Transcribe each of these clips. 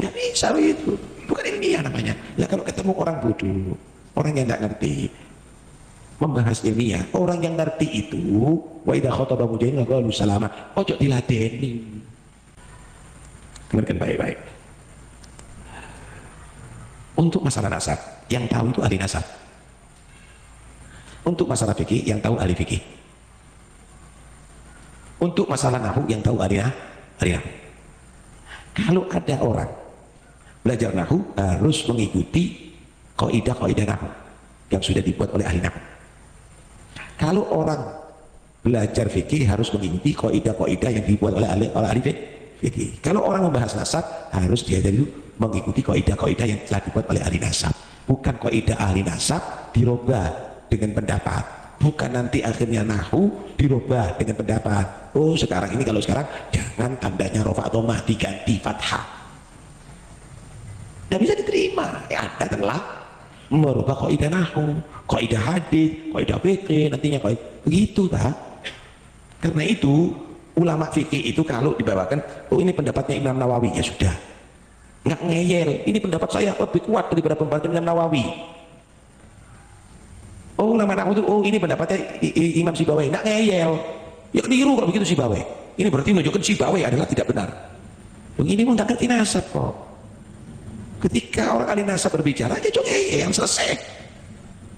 Nggak bisa itu, bukan ilmiah namanya. Ya kalau ketemu orang bodoh, orang yang nggak ngerti, membahas ilmiah, orang yang ngerti itu, wa idza khataba mujahidin qalu salama, ojo diladeni. Dengarkan baik-baik. Untuk masalah nasab, yang tahu itu ahli nasab. Untuk masalah fikih, yang tahu ahli fikih. Untuk masalah nahu, yang tahu ahli nahu. Kalau ada orang belajar nahu, harus mengikuti kaidah-kaidah nahu yang sudah dibuat oleh ahli nahu. Kalau orang belajar fikih, harus mengikuti kaidah-kaidah yang dibuat oleh ahli fikih. Kalau orang membahas nasab, harus dia dulu mengikuti kaidah-kaidah yang telah dibuat oleh ahli nasab. Bukan kaidah ahli nasab dirubah dengan pendapat, bukan nanti akhirnya nahu dirubah dengan pendapat. Oh sekarang ini, kalau sekarang jangan tandanya rofa atau mah diganti fathah, tidak bisa diterima. Anda telah merubah kaidah nahu, kaidah hadis, kaidah fikih, nantinya kaidah begitu tak? Karena itu ulama fikih itu kalau dibawakan, oh ini pendapatnya Imam Nawawi, ya sudah, nggak ngeyel, ini pendapat saya lebih kuat daripada pendapat Imam Nawawi. Oh ulama nahu itu, oh ini pendapatnya Imam Sibawai, nggak ngeyel, ya keliru kalau begitu Sibawai. Ini berarti menunjukkan Sibawai adalah tidak benar. Begini mau nggak ngerti nasab kok. Ketika orang ahli nasab berbicara, aja coba yang selesai.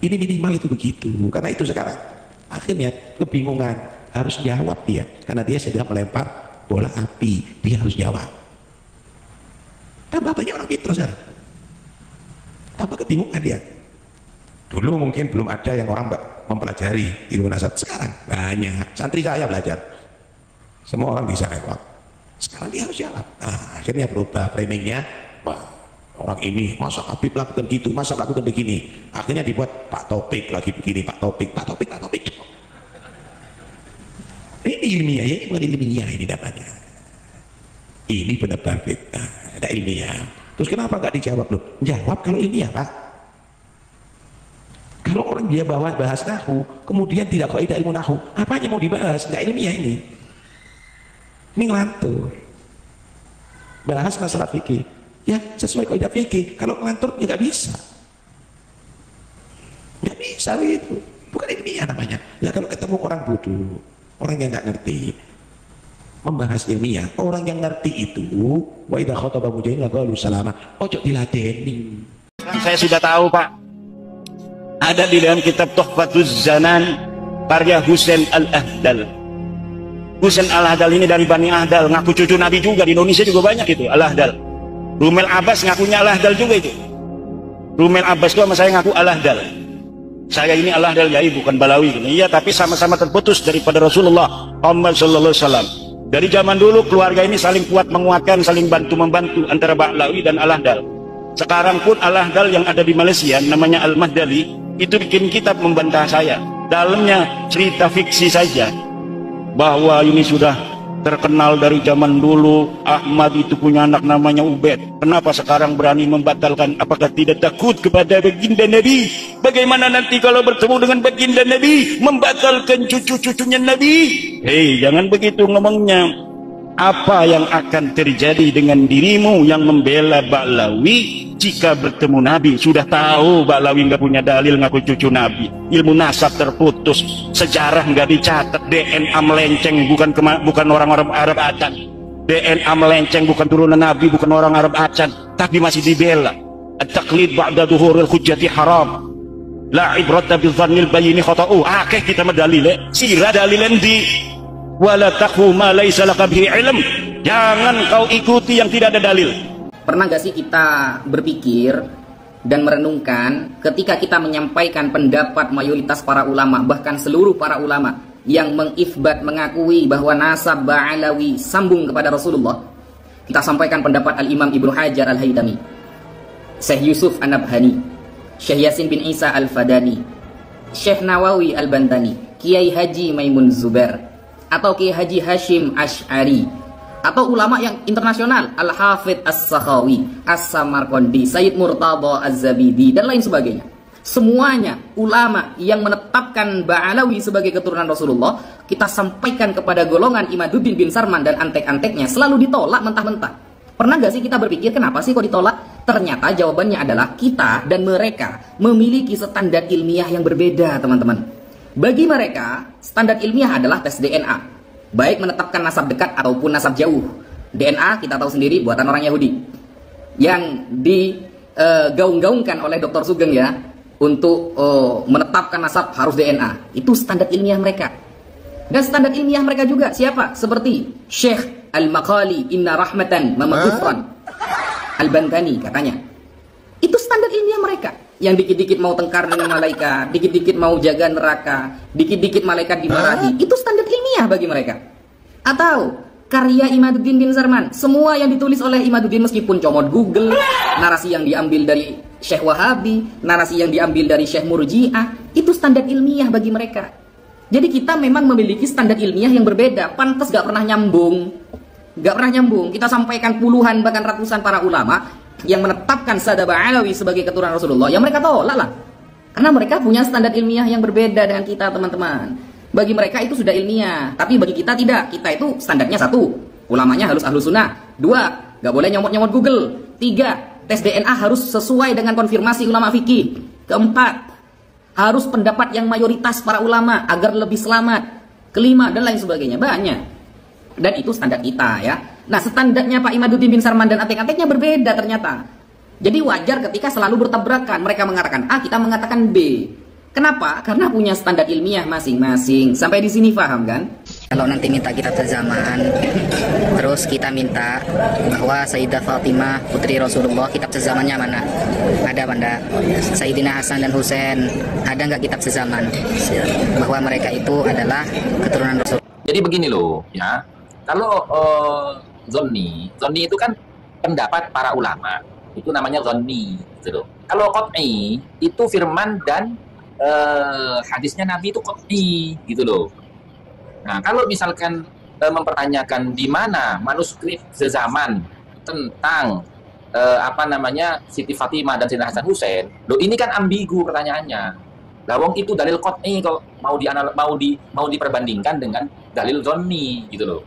Ini minimal itu begitu. Karena itu sekarang akhirnya kebingungan, harus jawab dia, karena dia sedang melempar bola api, dia harus jawab. Tambah banyak orang pintar sekarang, tambah kebingungan dia. Dulu mungkin belum ada yang orang mempelajari ilmu nasab, sekarang banyak. Santri saya belajar, semua orang bisa lewat. Sekarang dia harus jawab. Nah, akhirnya berubah framingnya. Wah, orang ini masa Habib lakukan gitu, masa lakukan begini. Akhirnya dibuat Pak Topik lagi begini, Pak Topik. Ini ilmiah ya, ini bukan ilmiah ini namanya. Ini benar-benar ada ilmiah. Terus kenapa nggak dijawab loh? Jawab kalau ilmiah Pak. Kalau orang dia bahas nahu, kemudian tidak kaidah ilmu nahu, apanya mau dibahas? Nggak ilmiah ini. Ini ngelantur. Bahas masalah fikih, ya sesuai kaidah fikih. Kalau ngelantur ya nggak bisa. Nggak bisa itu. Bukan ilmiah namanya. Ya kalau ketemu orang bodoh, orang yang nggak ngerti, membahas ilmiah, orang yang ngerti itu, wa idza khataba mujahidin qalu salama, ojo diladeni. Saya sudah tahu Pak, ada di dalam kitab Tuhfatuz Zanan karya Husain Al-Ahdal. Husain Al-Ahdal ini dari Bani Ahdal, ngaku cucu Nabi juga. Di Indonesia juga banyak itu Al-Ahdal. Rumel Abbas ngakunya Al-Ahdal juga itu. Rumel Abbas itu sama saya ngaku Al-Ahdal. Saya ini Al-Ahdal Yai, bukan Balawi. Iya, tapi sama-sama terputus daripada Rasulullah Muhammad sallallahu alaihi wasallam. Dari zaman dulu keluarga ini saling kuat menguatkan, saling bantu-membantu antara Balawi dan Al-Ahdal. Sekarang pun Al-Ahdal yang ada di Malaysia namanya Al-Mahdali itu bikin kitab membantah saya. Dalamnya cerita fiksi saja, bahwa ini sudah terkenal dari zaman dulu. Ahmad itu punya anak namanya Ubed. Kenapa sekarang berani membatalkan? Apakah tidak takut kepada baginda Nabi? Bagaimana nanti kalau bertemu dengan baginda Nabi membatalkan cucu-cucunya Nabi? Hei, jangan begitu ngomongnya. Apa yang akan terjadi dengan dirimu yang membela Ba'lawi jika bertemu Nabi? Sudah tahu Ba'lawi nggak punya dalil ngaku cucu Nabi, ilmu nasab terputus, sejarah nggak dicatat, DNA melenceng, bukan orang-orang Arab Acan, DNA melenceng, bukan turunan Nabi, bukan orang Arab Acan, tapi masih dibela. At-taqlid ba'da dhuhuril hujjati haram, la ibrata bil dhannil bayini khata'u. Akeh kita medalile sirah dalilen di wala taqfu ma laisa laka bihi ilm. Jangan kau ikuti yang tidak ada dalil. Pernah gak sih kita berpikir dan merenungkan ketika kita menyampaikan pendapat mayoritas para ulama, bahkan seluruh para ulama yang mengifbat, mengakui bahwa nasab Ba'alawi sambung kepada Rasulullah. Kita sampaikan pendapat Al-Imam Ibnu Hajar Al-Haytami, Syekh Yusuf An-Nabhani, Syekh Yasin bin Isa Al-Fadani, Syekh Nawawi Al-Bantani, Kiai Haji Maimun Zubair, atau Kiai Haji Hashim Ash'ari, atau ulama yang internasional Al-Hafidh As-Sakhawi, As-Samarqandi, Sayyid Murtada Az-Zabidi, dan lain sebagainya. Semuanya ulama yang menetapkan Ba'alawi sebagai keturunan Rasulullah, kita sampaikan kepada golongan Imaduddin bin Sarman dan antek-anteknya, selalu ditolak mentah-mentah. Pernah nggak sih kita berpikir kenapa sih kok ditolak? Ternyata jawabannya adalah kita dan mereka memiliki standar ilmiah yang berbeda, teman-teman. Bagi mereka, standar ilmiah adalah tes DNA, baik menetapkan nasab dekat ataupun nasab jauh. DNA kita tahu sendiri buatan orang Yahudi yang digaung-gaungkan oleh Dr. Sugeng ya, untuk menetapkan nasab harus DNA. Itu standar ilmiah mereka. Dan standar ilmiah mereka juga siapa? Seperti Syekh Al-Maqali Inna Rahmatan Mamakufran Al-Bantani katanya. Itu standar ilmiah mereka. Yang dikit-dikit mau tengkar dengan malaikat, dikit-dikit mau jaga neraka, dikit-dikit malaikat dimarahi. Itu standar ilmiah bagi mereka. Atau karya Imaduddin bin Sarman, semua yang ditulis oleh Imaduddin meskipun comot Google, narasi yang diambil dari Syekh Wahabi, narasi yang diambil dari Syekh Murji'ah, itu standar ilmiah bagi mereka. Jadi kita memang memiliki standar ilmiah yang berbeda. Pantas gak pernah nyambung. Gak pernah nyambung. Kita sampaikan puluhan bahkan ratusan para ulama yang menetapkan Sadaba Alawi sebagai keturunan Rasulullah, yang mereka tolak lah. Karena mereka punya standar ilmiah yang berbeda dengan kita, teman-teman. Bagi mereka itu sudah ilmiah, tapi bagi kita tidak. Kita itu standarnya satu, ulamanya harus ahlu sunnah. Dua, gak boleh nyomot-nyomot Google. Tiga, tes DNA harus sesuai dengan konfirmasi ulama fikih. Keempat, harus pendapat yang mayoritas para ulama agar lebih selamat. Kelima, dan lain sebagainya. Banyak. Dan itu standar kita ya. Nah, standarnya Pak Imaduddin bin Sarman dan atek-ateknya berbeda ternyata. Jadi wajar ketika selalu bertabrakan. Mereka mengatakan A, kita mengatakan B. Kenapa? Karena punya standar ilmiah masing-masing. Sampai di sini paham kan? Kalau nanti minta kitab sezaman, terus kita minta bahwa Sayyidah Fatimah putri Rasulullah, kitab sezamannya mana? Ada benda. Sayyidina Hasan dan Husain, ada nggak kitab sezaman? Bahwa mereka itu adalah keturunan Rasul. Jadi begini loh, ya. Kalau zonni itu kan pendapat para ulama. Itu namanya zonni, gitu loh. Kalau qat'i itu firman dan hadisnya Nabi itu qat'i, gitu loh. Nah, kalau misalkan mempertanyakan di mana manuskrip sezaman tentang Siti Fatimah dan Sayyidina Hasan Husain, loh ini kan ambigu pertanyaannya. Lawang itu dalil qat'i kalau mau diperbandingkan dengan dalil zonni, gitu loh.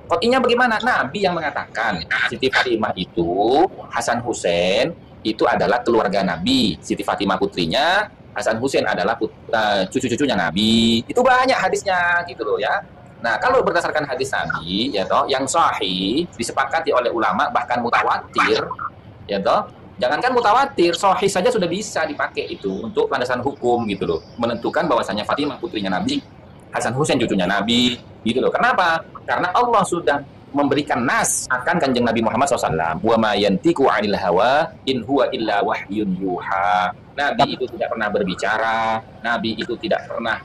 Qat'inya bagaimana? Nabi yang mengatakan Siti Fatimah itu, Hasan Husain itu adalah keluarga Nabi. Siti Fatimah putrinya, Hasan Husain adalah cucu-cucunya Nabi. Itu banyak hadisnya, gitu loh ya. Nah, kalau berdasarkan hadis Nabi, ya toh, yang sahih disepakati oleh ulama bahkan mutawatir, ya toh. Jangankan mutawatir, sahih saja sudah bisa dipakai itu untuk landasan hukum, gitu loh. Menentukan bahwasanya Fatimah putrinya Nabi, Hasan Husain cucunya Nabi, gitu loh. Kenapa? Karena Allah sudah memberikan nas akan kanjeng Nabi Muhammad SAW. Wa ma yantiqu 'anil hawa in huwa illa wahyun yuha. Nabi itu tidak pernah berbicara, Nabi itu tidak pernah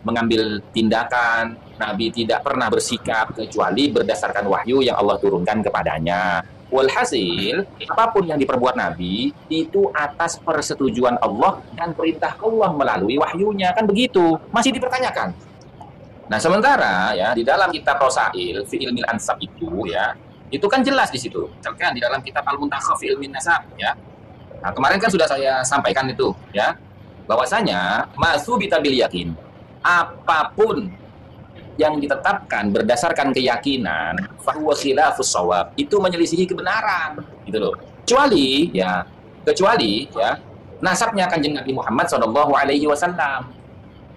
mengambil tindakan, Nabi tidak pernah bersikap kecuali berdasarkan wahyu yang Allah turunkan kepadanya. Walhasil, apapun yang diperbuat Nabi itu atas persetujuan Allah dan perintah Allah melalui wahyunya, kan begitu. Masih dipertanyakan. Nah, sementara ya di dalam kitab Rosail fi ilmil ansab itu ya, itu kan jelas di situ. Misalkan di dalam kitab Al-Muntakhaf fi ilmin nasab ya. Nah, kemarin kan sudah saya sampaikan itu ya, bahwasanya masubita bil yakin, apapun yang ditetapkan berdasarkan keyakinan, fahuwa khilafus shawab, itu menyelisihi kebenaran, gitu loh. Kecuali ya nasabnya kanjeng Nabi Muhammad SAW.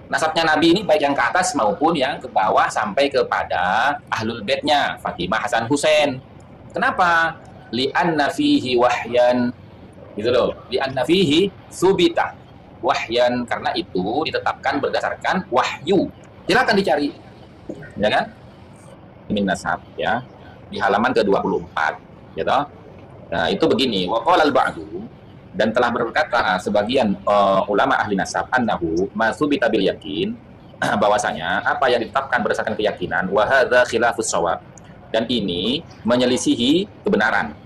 Nasabnya Nabi ini baik yang ke atas maupun yang ke bawah sampai kepada ahlul baitnya Fatimah Hasan Husain. Kenapa? Li'anna fihi wahyan, gitu loh. Li'anna fihi subita wahyan, karena itu ditetapkan berdasarkan wahyu. Silakan dicari, ya kan? Min nasab ya, di halaman ke-24, gitu. Nah, itu begini, wa qala al-ba'du, dan telah berkata sebagian ulama ahli nasab, annahu masubita bil yakin, bahwasanya apa yang ditetapkan berdasarkan keyakinan, wa hadza khilafus shawab, dan ini menyelisihi kebenaran.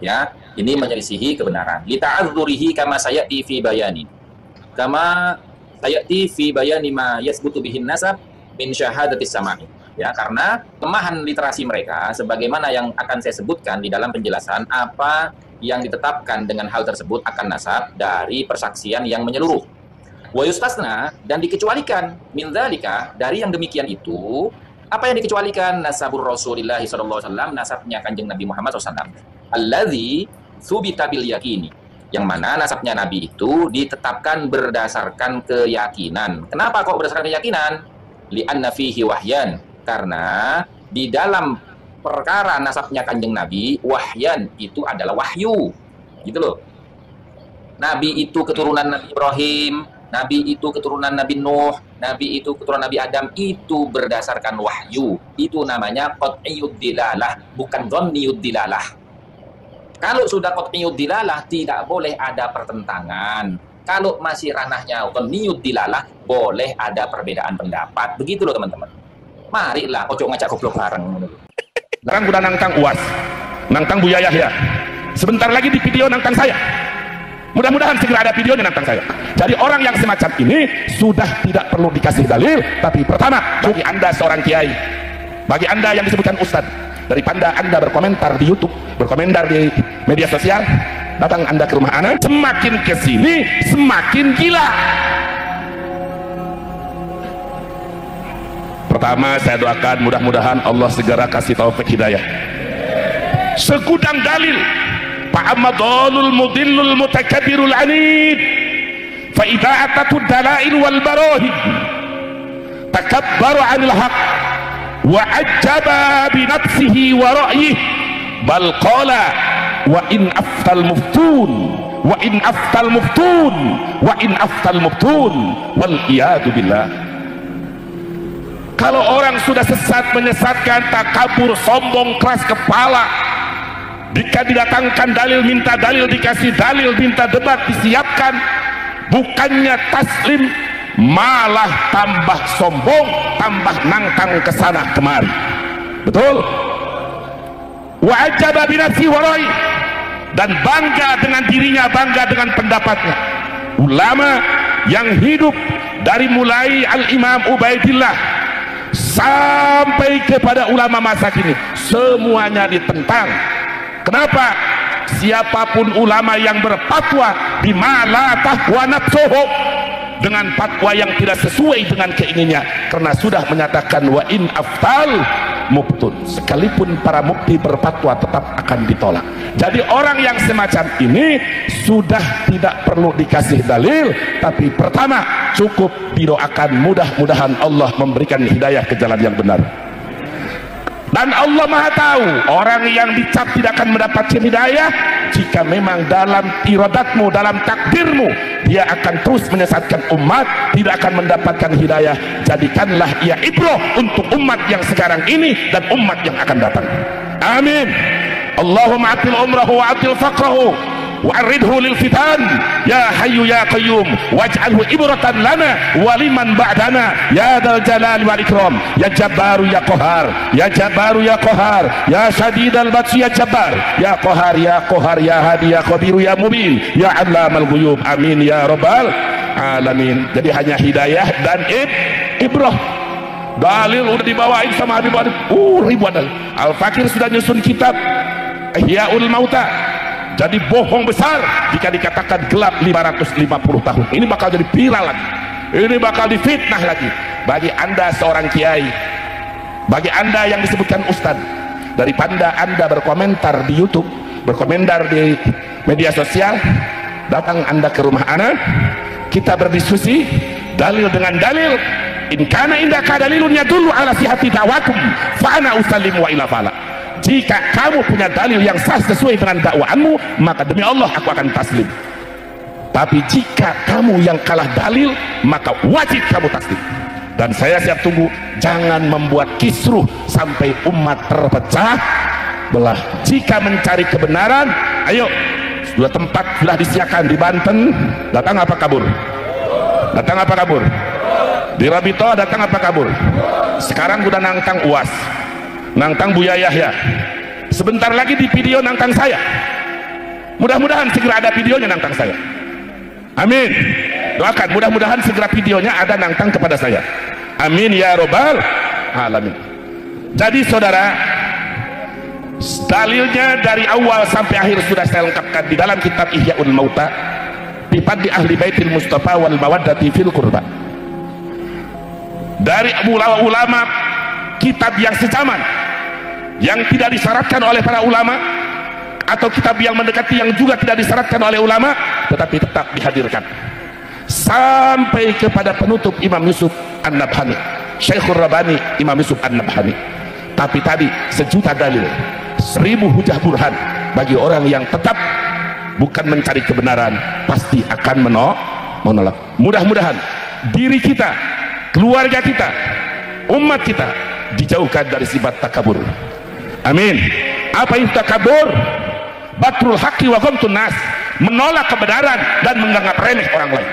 Ya, ini menyelisihi kebenaran. Li ta'adzurihi kama sayati fi bayani. Kama sayati fi bayani ma yasbutu bihin nasab min syahadatis sama'i. Ya, karena kelemahan literasi mereka sebagaimana yang akan saya sebutkan di dalam penjelasan apa yang ditetapkan dengan hal tersebut akan nasab dari persaksian yang menyeluruh. Wa yustasna, dan dikecualikan min dzalika, dari yang demikian itu, Apa yang dikecualikan? Nasabur Rasulillah sallallahu alaihi wasallam, nasabnya Kanjeng Nabi Muhammad SAW. Alladzi tsubita bil yaqini. Yang mana nasabnya Nabi itu ditetapkan berdasarkan keyakinan. Kenapa kok berdasarkan keyakinan? Li'anna fihi wahyan. Karena di dalam perkara nasabnya Kanjeng Nabi, wahyan itu adalah wahyu. Gitu loh. Nabi itu keturunan Nabi Ibrahim, Nabi itu keturunan Nabi Nuh, Nabi itu keturunan Nabi Adam, itu berdasarkan wahyu. Itu namanya qat'iyud dilalah, bukan dhanniyud dilalah. Kalau sudah qat'iyud dilalah, tidak boleh ada pertentangan. Kalau masih ranahnya dhanniyud dilalah, boleh ada perbedaan pendapat. Begitu loh teman-teman. Marilah, ojo ngajak goblok bareng. Sekarang udah nangtang UAS, nangtang Buya Yahya. Sebentar lagi di video nangtang saya. Mudah-mudahan segera ada videonya nantang saya. Jadi orang yang semacam ini sudah tidak perlu dikasih dalil. Tapi pertama, bagi anda seorang kiai, bagi anda yang disebutkan ustadz, daripada anda berkomentar di YouTube, berkomentar di media sosial, datang anda ke rumah ana, semakin kesini semakin gila. Pertama, saya doakan mudah-mudahan Allah segera kasih taufik hidayah. Segudang dalil. Fa'amadhalul mudillul mutakabirul anid fa idza atatud dalail wal barahid takabbaru 'anil haqq wa ajaba bi nafsihi wa ra'yihi bal qala wa in aftal muftun wa in aftal muftun wa in aftal muftun wal iyadu billah. Kalau orang sudah sesat, menyesatkan, takabur, sombong, keras kepala, jika didatangkan dalil, minta dalil, dikasih dalil, minta debat, disiapkan, bukannya taslim, malah tambah sombong, tambah nangtang kesana kemari. Betul? Wa ajaba binafsi warai, dan bangga dengan dirinya, bangga dengan pendapatnya. Ulama yang hidup dari mulai Al-Imam Ubaidillah sampai kepada ulama masa kini, semuanya ditentang. Kenapa? Siapapun ulama yang berfatwa bima la tahwa nafsuhu, dengan fatwa yang tidak sesuai dengan keinginannya, karena sudah menyatakan wa in aftal muftun, sekalipun para mufti berfatwa tetap akan ditolak. Jadi orang yang semacam ini sudah tidak perlu dikasih dalil, tapi pertama cukup didoakan, mudah-mudahan Allah memberikan hidayah ke jalan yang benar. Dan Allah Maha tahu orang yang dicap tidak akan mendapatkan hidayah jika memang dalam iradatmu, dalam takdirmu dia akan terus menyesatkan umat, tidak akan mendapatkan hidayah. Jadikanlah ia ibrah untuk umat yang sekarang ini dan umat yang akan datang. Amin. Allahumma atil umrahu wa atil faqrahu wa'ridhu lil fitan ya hayyu ya qayyum waj'alhu ibratan lana wa liman ba'dana ya dzal jalali wal ikram ya jabbaru ya qahar ya jabbaru ya qahar ya syadidal batsi ya jabbar ya qahar ya qahar ya hadi ya khabiru ya mubin ya allamal ghuyub. Amin ya rabbal alamin. Jadi hanya hidayah dan ibrah. Dalil udah dibawain sama Habib ribuan dalil. Al-Fakir sudah nyusun kitab Ihyaul Mauta. Jadi bohong besar jika dikatakan gelap 550 tahun. Ini bakal jadi viral lagi, ini bakal difitnah lagi. Bagi anda seorang kiai, bagi anda yang disebutkan ustadz, daripada anda berkomentar di YouTube, berkomentar di media sosial, datang anda ke rumah ana, kita berdiskusi dalil dengan dalil. In kana indaka dalilun yadullu ala sihhati da'wakum fa ana usallimu wa ila fala. Jika kamu punya dalil yang sah sesuai dengan dakwaanmu, maka demi Allah aku akan taslim. Tapi jika kamu yang kalah dalil, maka wajib kamu taslim. Dan saya siap tunggu. Jangan membuat kisruh sampai umat terpecah belah. Jika mencari kebenaran, ayo, sudah tempat sudah disiapkan di Banten, datang apa kabur? Datang apa kabur? Di Rabito datang apa kabur? Sekarang udah nangtang UAS, nangtang Buya Yahya. Sebentar lagi di video nangtang saya. Mudah-mudahan segera ada videonya nangtang saya. Amin. Doakan mudah-mudahan segera videonya ada nangtang kepada saya. Amin ya robbal alamin. Jadi saudara, dalilnya dari awal sampai akhir sudah saya lengkapkan di dalam kitab Ihyaul Mauta bi fadli ahli baitil Mustafa wal mawaddati fil qurba. Dari ulama kitab yang sejaman, yang tidak disyaratkan oleh para ulama, atau kitab yang mendekati yang juga tidak disyaratkan oleh ulama, tetapi tetap dihadirkan sampai kepada penutup Imam Yusuf An-Nabhani, Syekhul Rabbani Imam Yusuf An-Nabhani. Tapi tadi 1.000.000 dalil, 1.000 hujah burhan bagi orang yang tetap bukan mencari kebenaran, pasti akan menolak. Mudah-mudahan diri kita, keluarga kita, umat kita dijauhkan dari sifat takabur. Amin. Apa itu takabur? Batrul haqqi wa ghamtun nas, menolak kebenaran dan menganggap remeh orang lain.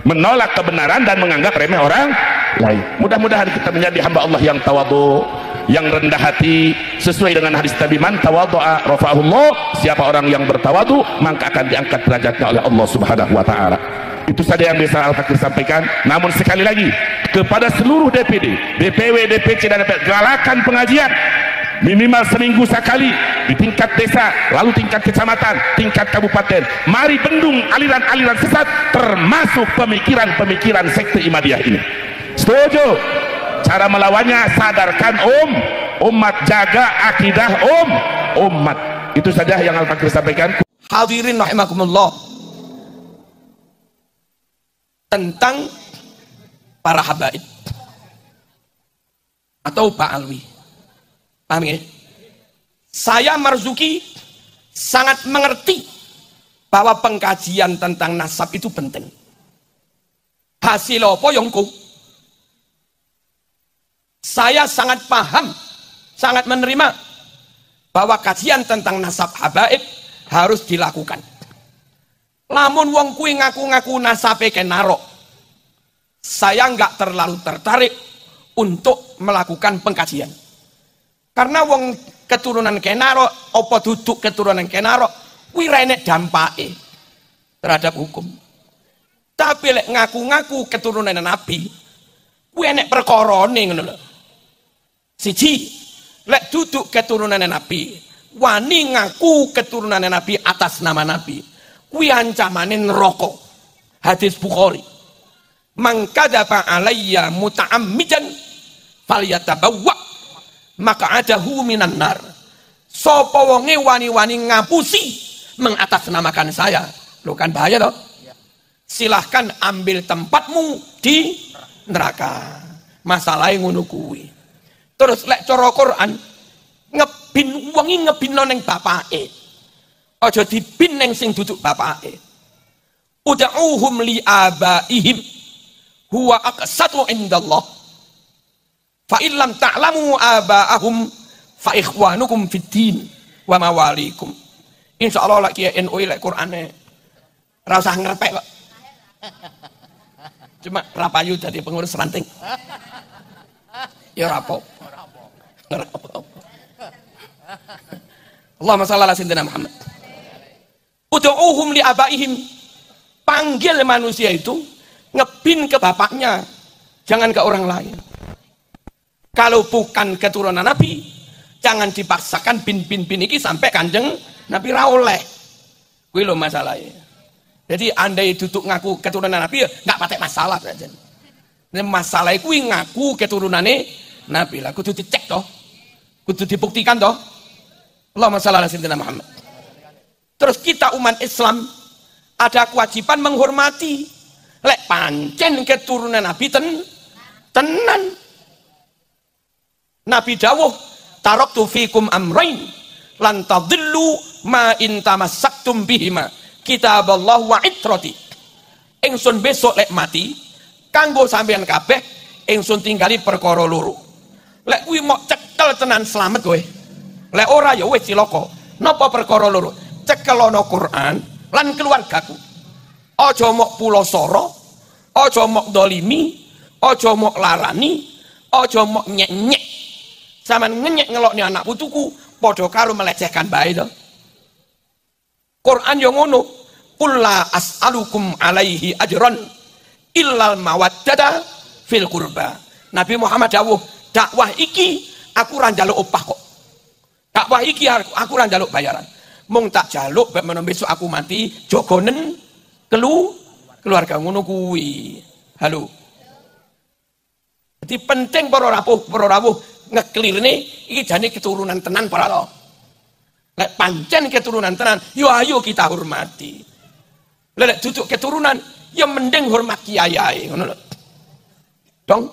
Menolak kebenaran dan menganggap remeh orang lain. Mudah-mudahan kita menjadi hamba Allah yang tawadhu, yang rendah hati, sesuai dengan hadis Nabi, man tawadhu'a rafa'ahullah, siapa orang yang bertawadhu maka akan diangkat derajatnya oleh Allah Subhanahu wa taala. Itu saja yang bisa Al-Fakir sampaikan. Namun sekali lagi kepada seluruh DPD, DPW, DPC dan DPD, galakan pengajian minimal seminggu sekali di tingkat desa, lalu tingkat kecamatan, tingkat kabupaten. Mari bendung aliran-aliran sesat, termasuk pemikiran-pemikiran sekte Ihmadiyah ini. Setuju? Cara melawannya, sadarkan umat, jaga akidah umat. Itu saja yang Al-Fakir sampaikan. Hadirin rahimakumullah, tentang para habaib atau Pak Alwi. Paham ya? Saya Marzuki sangat mengerti bahwa pengkajian tentang nasab itu penting. Hasil apa yongku? Saya sangat paham, sangat menerima bahwa kajian tentang nasab habaib harus dilakukan. Lamun wong kuwi ngaku-ngaku nasabe kenarok, saya nggak terlalu tertarik untuk melakukan pengkajian. Karena wong keturunan kenarok, apa duduk keturunan kenarok, kuwi renek dampake terhadap hukum. Tapi lek ngaku-ngaku keturunan Nabi, kuwi enek perkarane ngono lho. Siji, lek duduk keturunan Nabi, wani ngaku keturunan Nabi atas nama Nabi, kuwi ancamane neraka. Hadis Bukhari. Man kadzaba alayya muta'ammidan falyatabawwa maq'adahu minan nar. Sapa wonge wani-wani ngapusi mengatasnamakan saya, lho kan bahaya toh? Silahkan ambil tempatmu di neraka. Masalahe ngono kuwi. Terus lek cara Quran ngebin wengi ngebinno ning bapake. Aja dibin ning sing duduk bapake. Ud'uhum li abaihim huwa aqsatu indallah. Fa illam ta'lamu abaahum fa ikhwanukum fid din wa mawalikum. Insyaallah lek kiai NU lek Qurane ora usah ngrepek kok. Cuma rapayu dadi pengurus ranting. Ya rapo. Allahumma shalli ala sayyidina Muhammad. Ud'uhum li abaihim, panggil manusia itu ngebin ke bapaknya, jangan ke orang lain. Kalau bukan keturunan Nabi, jangan dipaksakan bin iki sampai kanjeng Nabi ra oleh. Kuwi lho masalahnya. Jadi andai duduk ngaku keturunan Nabi, nggak patek masalah saja. Masalahnya kuwi ngaku keturunane Nabi lah, kudu dicek toh, kudu dibuktikan toh. Allahumma shalli ala sayyidina Muhammad. Terus kita umat Islam ada kewajiban menghormati. Lek pancen keturunan Nabi tenan. Nabi dawuh, taraktu fikum amrain lan tadillu ma in tamassaktum bihima, kitaballah wa itrati. Ingsun besok lek mati kanggo sampean kabeh ingsun tinggali perkara loro. Lek kuwi mok cekel tenan slamet kowe. Lek ora ya wis cilaka. Napa perkara loro? Cekelono Quran lan keluargaku. Aja mok pulosoro, aja mok dolimi, aja mok larani, aja mok nyek-nyek. Saman ngenyek ngelokne anak putuku padha karo melecehkan bae to. Quran yo ngono. Qul la as'alukum alaihi ajran illal mawaddata fil qurba. Nabi Muhammad dawuh, dakwah iki aku ora njaluk upah kok. Dakwah iki aku ora njaluk bayaran. Mung tak jaluk bab menawa besok aku mati jogonen keluarga ngono kuwi. Halo. Jadi penting para rawuh ngeklirne iki jane keturunan tenan para to. Lek pancen keturunan tenan, yo ayo kita hormati. Lek duduk keturunan, ya mending hormat kiai ngono lho. Dong.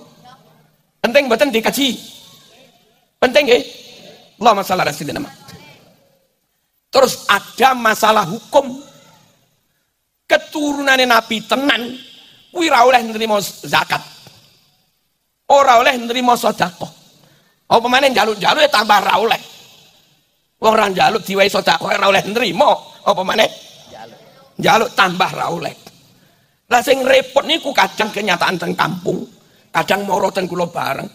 Penting mboten dikaji. Penting nggih. Allahumma shalli ala sayyidina Muhammad. Terus ada masalah hukum. Keturunane Nabi tenan kuwi ora oleh nrimo zakat. Ora oleh nrimo sedekah. Apa meneh njaluk-njaluk tambah ora oleh. Wong ora njaluk diwehi sedekah ora oleh nrimo, apa meneh njaluk tambah ora oleh. Lah sing repot niku kadang kenyataan teng kampung, kadang moro teng kula bareng.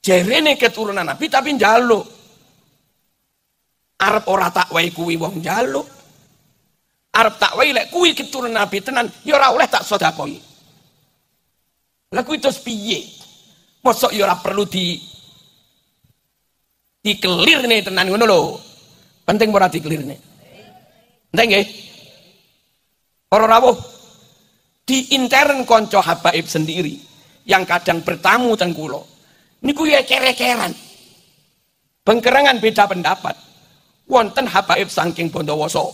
Jerene keturunan Nabi tapi njaluk. Arep ora tak wae kuwi wong njaluk. Arep tak wae lek kuwi keturunan Nabi tenan, ya ora oleh tak sedekahi. Lah kuwi terus piye? Mosok ya ora perlu dikelirne tenan ngono lho. Penting ora dikelirne. Penting nggih. Para rawuh di intern konco habaib sendiri yang kadang bertamu teng kula niku ya kere-keran. Bengkerangan beda pendapat. Wonten habaib saking Bondowoso.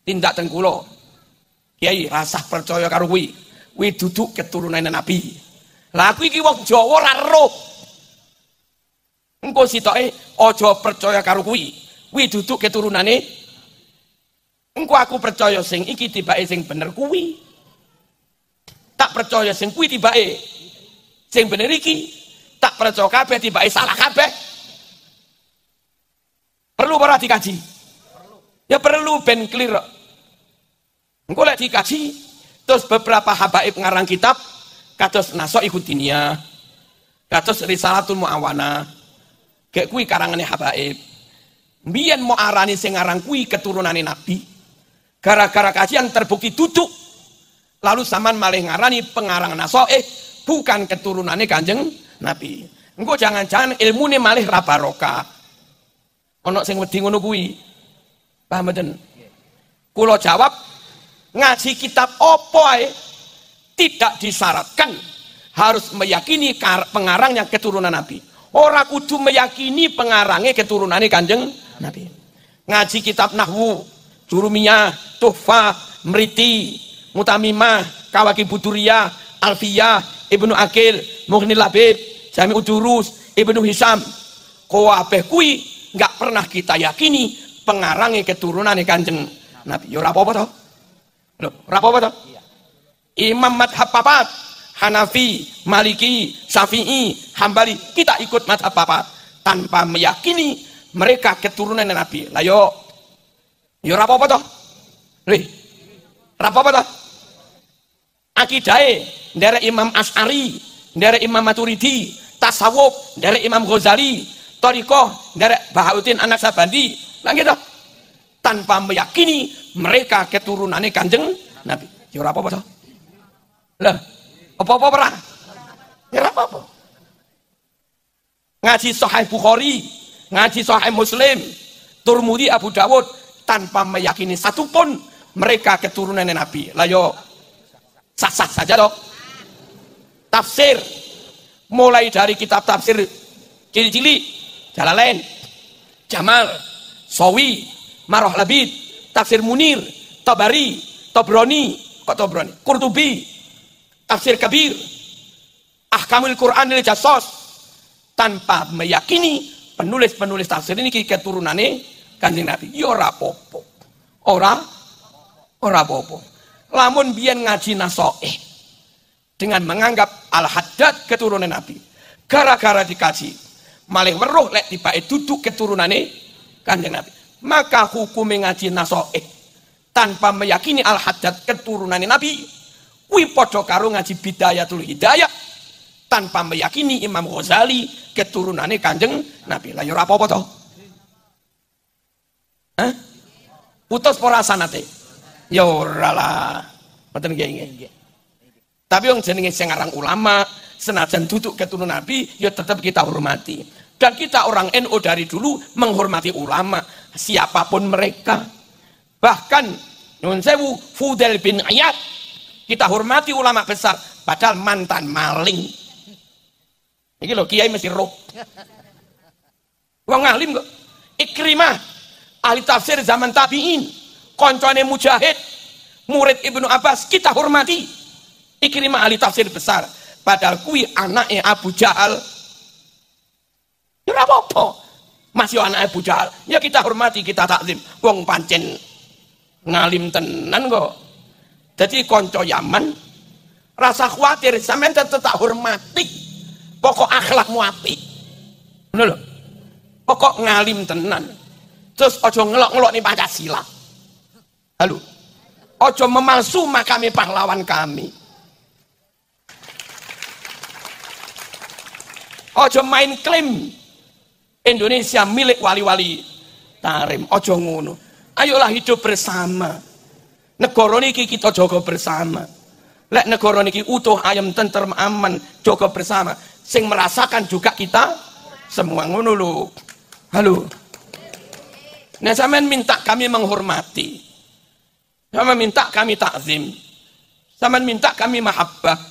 Tindak teng kula. Kiai rasah percaya karo kuwi. Kuwi duduk keturunan Nabi. Lah aku iki wong Jawa ora roh. Engko sitoke aja percaya karo kuwi. Kuwi duduk keturunane. Engko aku percaya sing iki tibake sing bener kuwi. Tak percaya sing kuwi tibake sing bener iki. Tak percaya kabeh tibake salah kabeh. Perlu ora dikaji? Ya perlu ben clear. Engko lek dikaji terus beberapa habaib ngarang kitab kados Nasoihud Diniyah, kados Risalatul Muawana. Kayak kuwi karangane habaib. Mbiyen mau arani sing ngarang kuwi keturunane Nabi. Gara-gara kajian terbukti duduk. Lalu sampean malih ngarani pengarang Nasoih bukan keturunane Kanjeng Nabi. Engko jangan-jangan ilmune malih ra barokah. Ono sing wedi ngono kuwi. Paham mboten? Kula jawab, ngaji kitab apa ae tidak disyaratkan harus meyakini pengarangnya keturunan Nabi. Ora kudu meyakini pengarangnya keturunane Kanjeng Nabi. Ngaji kitab Nahwu, Jurumiyah, Tuhfah, Mriti, Mutamimah, Kawaki Buduriyah, Alfiyah, Ibnu Akil, Mughnil Labib, Jami'ud Durus, Ibnu Hisam. Kabeh kuwi enggak pernah kita yakini pengarangnya keturunane Kanjeng Nabi. Ya ora apa-apa to. Lho, ora apa-apa to. Imam madhab papat, Hanafi, Maliki, Syafi'i, Hambali, kita ikut madhab papat tanpa meyakini mereka keturunan Nabi. Lah yo ora apa-apa to. Lho, ora apa-apa to. Akidahe nderek Imam Asy'ari, nderek Imam Maturidi, tasawuf nderek Imam Ghazali, Thariqah nderek Bahauddin An-Naksabandi. Lah gitu. Tanpa meyakini mereka keturunane Kanjeng Nabi. Ya ora apa-apa to. Lah, apa-apa ora? Ya ora apa-apa. Ngaji Sahih Bukhari, ngaji Sahih Muslim, Tirmidzi, Abu Dawud tanpa meyakini satupun mereka keturunan Nabi. Lah yo sah-sah saja dong. Tafsir mulai dari kitab tafsir cili-cili, Jalalain, Jamal, Sawi, Maroh Labid, Tafsir Munir, Tabari, Tabrani, Qurtubi, Tafsir Kabir, Ahkamul Qur'anil Jassos, tanpa meyakini penulis-penulis tafsir ini keturunane Kanjeng Nabi. Ya ora apa-apa. Ora apa-apa. Lamun biyen ngaji Nasoih dengan menganggap Al-Haddad keturunan Nabi. Gara-gara dikaji malih weruh lek tibake duduk keturunane Kanjeng Nabi. Maka hukum ngaji Nasoih tanpa meyakini Al-Haddad keturunane Nabi kuwi padha karo ngaji Bidayatul Hidayah tanpa meyakini Imam Ghazali keturunane Kanjeng Nabi. Lah ya ora apa-apa to. Hah? Putus ora sanate. Ya ora lah. Mboten nggih. Tapi wong jenenge sing aran ulama, senajan duduk keturunan Nabi, ya tetap kita hormati. Dan kita orang NU dari dulu menghormati ulama, siapapun mereka. Bahkan nyuwun sewu Fudail bin Iyad, kita hormati ulama besar, padahal mantan maling. Iki lho kiai mesti roh. Wong alim kok. Ikrimah ahli tafsir zaman tabi'in, koncone Mujahid, murid Ibnu Abbas, kita hormati. Ikrimah ahli tafsir besar, padahal kui anaknya Abu Jahal. Ya apa-apa. Masih anak Abu Jahal. Ya kita hormati, kita takzim. Wong pancen ngalim tenan kok. Jadi konco Yaman rasa khawatir sampean tetap hormati. Pokok akhlakmu apik. Ngono lho. Pokok ngalim tenan. Terus ojo ngelok-ngelok nih Pancasila. Halo. Ojo memalsu makami pahlawan kami. Ojo main klaim Indonesia milik wali-wali tarim. Ojo ngono. Ayolah hidup bersama. Negara niki kita jaga bersama. Lek negara niki utuh, ayam, tentrem, aman, jaga bersama. Sing merasakan juga kita semua, ngono lho. Halo. Nah, sampean minta kami menghormati. Sampean minta kami takzim. Sampean minta kami mahabbah.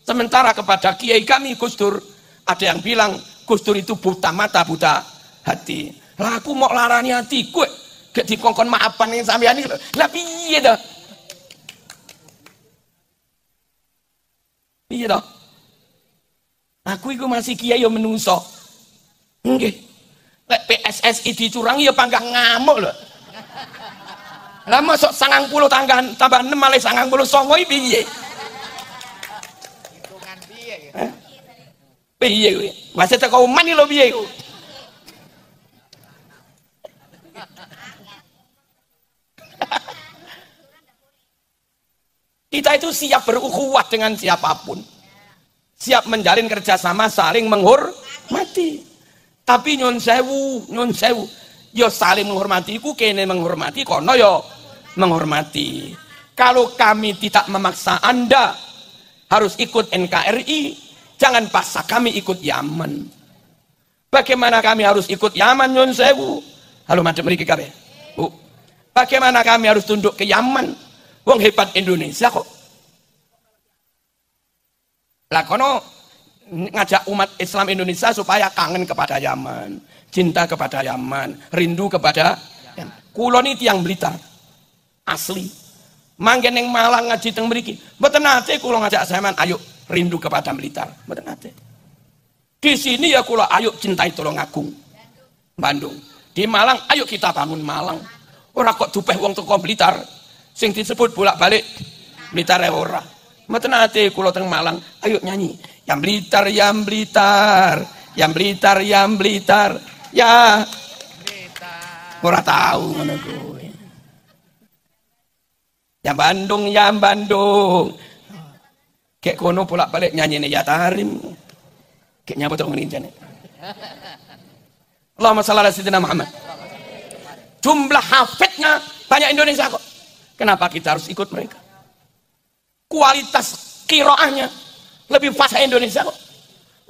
Sementara kepada kiai kami Gus Dur, ada yang bilang Gus Dur itu buta mata, buta hati. Lah aku mau larani hati gue, gak dikongkon maafan yang sampean iki. Lah piye dah? Piye dah? Aku itu masih kiai yo menungso. Nggih. Lek PSSI dicurangi ya pangkah ngamuk lho. Lah mosok 90 tambah 6 malah 99 piye? Hitungan piye ya? Piye kuwi? Masih teko oman iki lho piye kuwi? Kita itu siap berukhuwah dengan siapapun. Siap menjalin kerjasama, saling menghormati. Tapi nyun sewu, yo saling menghormati, ku kene menghormati, kono yo menghormati. Kalau kami tidak memaksa Anda harus ikut NKRI, jangan paksa kami ikut Yaman. Bagaimana kami harus ikut Yaman nyun sewu? Halo madem mriki kabeh. Bu. Bagaimana kami harus tunduk ke Yaman? Wong hebat Indonesia kok. Lah kono ngajak umat Islam Indonesia supaya kangen kepada Yaman, cinta kepada Yaman, rindu kepada Yaman. Kulo ini tiang Blitar asli, manggen yang Malang ngaji teng mriki, mboten nate kulo ngajak sampean ayo rindu kepada Blitar, mboten nate. Di sini ya kulo ayo cintai Tulungagung, Bandung. Di Malang ayo kita bangun Malang. Ora kok dupeh wong teko Blitar sing disebut bolak-balik Blitar ora. Mboten nate kulo teng Malang ayo nyanyi Yang Blitar, yang Blitar, yang Blitar, yang Blitar, ya Blitar. Ora tahu ngono kuwi. Yang Bandung, yang Bandung. Kayak kono bolak-balik nyanyine ya tarim. Kayak nyapa to ngene jane. Allahumma shalli ala sayyidina Muhammad. Jumlah hafidnya banyak Indonesia kok. Kenapa kita harus ikut mereka? Kualitas qiraahnya lebih fasih Indonesia kok.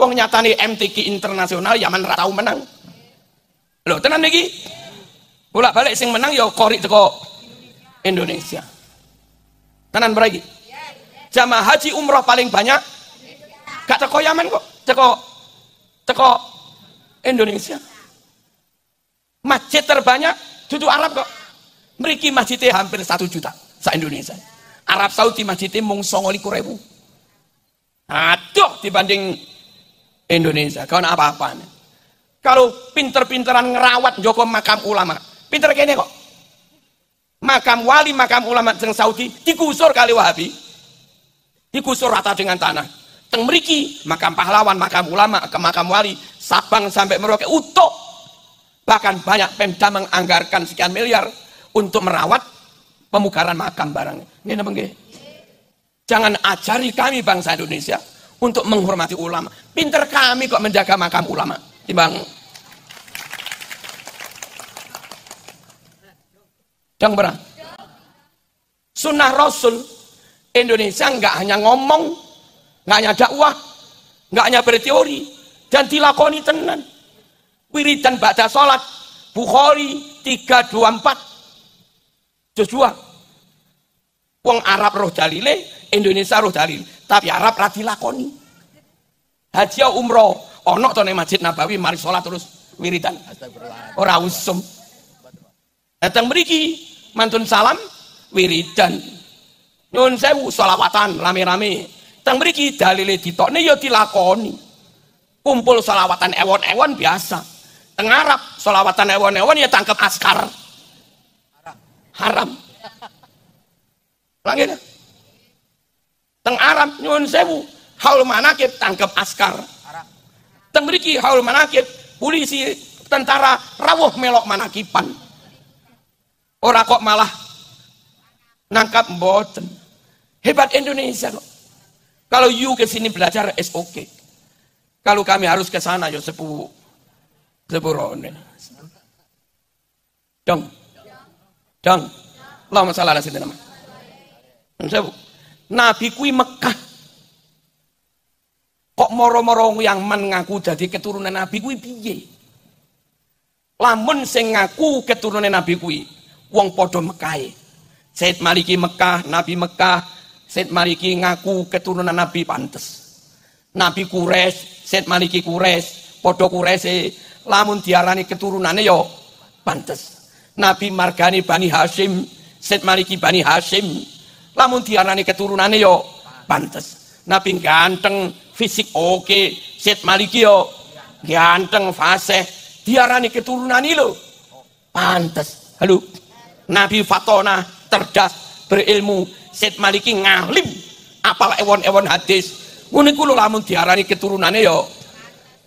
Wong nyatane MTQ internasional Yaman ra tau menang. Lho tenan iki. Bolak-balik sing menang ya qori teko Indonesia. Tenan berarti. Jamaah haji umroh paling banyak gak teko Yaman kok, teko Indonesia. Masjid terbanyak duduk Arab kok. Mriki masjidnya hampir 1 juta sa Indonesia. Arab Saudi masjidnya mung 29.000. Aduh dibanding Indonesia, kau apa-apa. Kalau pinter-pinteran ngerawat joko makam ulama, pinter kene kok. Makam wali, makam ulama teng Saudi digusur kali Wahabi, digusur rata dengan tanah. Teng mriki makam pahlawan, makam ulama, ke makam wali, Sabang sampai Merauke utuh. Bahkan banyak Pemda menganggarkan sekian miliar untuk merawat pemugaran makam barang. Ini apa nggih? Jangan ajari kami bangsa Indonesia untuk menghormati ulama. Pinter kami kok menjaga makam ulama. Timbang. Dang berang. Sunnah Rasul Indonesia nggak hanya ngomong, nggak hanya dakwah, nggak hanya berteori, dan dilakoni tenan. Wiridan ba'da sholat Bukhari 324 juz 2. Wong Arab roh dalile, Indonesia roh dalil, tapi Arab ra dilakoni. Haji umroh ono to ning Masjid Nabawi mari salat terus wiridan. Ora usum. Datang mriki mantun salam wiridan. Nyun sewu selawatan rame-rame. Teng mriki dalile ditokne ya dilakoni. Kumpul selawatan ewon-ewon biasa. Teng Arab selawatan ewon-ewon ya tangkep askar. Haram. Lagi dah. Teng Arab nyun sewu haul manakib tangkep askar. Teng mriki haul manakib polisi tentara rawuh melok manakipan. Ora kok malah nangkap mboten. Hebat Indonesia kok. Kalau you ke sini belajar is okay. Kalau kami harus ke sana ya sepurone. Dong. Allahumma shalli ala sayyidina Muhammad. Nabi kui Mekah. Kok moro-moro yang mengaku jadi keturunan Nabi kui piye? Lamun sing ngaku keturunan Nabi kui wong padha Mekahe. Said Maliki Mekah, Nabi Mekah, Said Maliki ngaku keturunan Nabi pantes. Nabi Quraisy, Said Maliki Quraisy, padha Quraisy lamun diarani keturunane yo pantes. Nabi Margani Bani Hashim, Said Maliki Bani Hashim, lamun diarani keturunane yo pantes. Nabi ganteng, fisik oke, Said Maliki yo ganteng, fasih, diarani keturunane lho pantes. Halo. Nabi Fatona cerdas, berilmu, Said Maliki ngalim, apal ewon-ewon hadis. Ngono iku lho lamun diarani keturunane yo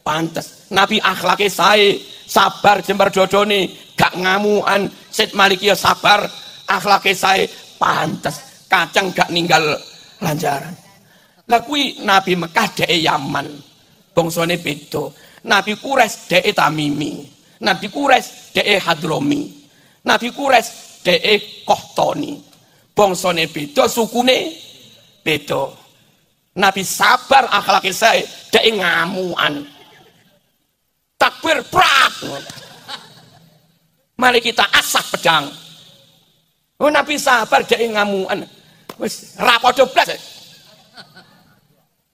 pantes. Nabi akhlake sae, sabar jembar dodone, gak ngamuan. Said Maliki ya sabar, akhlake sae, pantes. Kacang gak ninggal lanjaran. Lah kuwi Nabi Mekah dhek Yaman. Bangsane beda. Nabi Quraisy dhek Tamimi. Nabi Quraisy dhek Hadromi. Nabi Quraisy dhek Qahtani. Bangsane beda, sukune beda. Nabi sabar akhlake sae, dhek ngamuan. Takbir prak. Mari kita asah pedang. Oh Nabi sabar dhek ngamuan. Wis ra padha blas.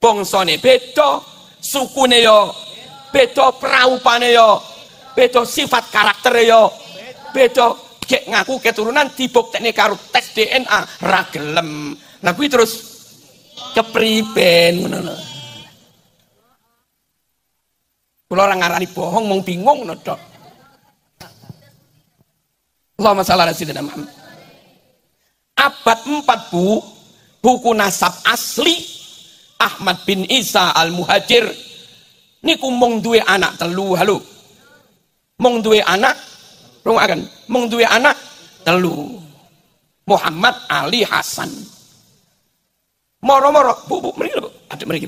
Bangsane beda, sukune yo beda, praupane yo beda, sifat karaktere yo beda. Gek ngaku keturunan dibuktekne karo tes DNA ra gelem. Nah kuwi terus kepriben ngono lho. Kula ora ngarani bohong, mung bingung ngono tok. Allahumma shalli ala sayyidina Muhammad. Abad 4 buku nasab asli Ahmad bin Isa Al-Muhajir niku mung duwe anak telu. Halo. Mung duwe anak, rungaken, mung duwe anak telu. Muhammad Ali Hasan. Moro-moro, Bu, mriki lho, adek mriki.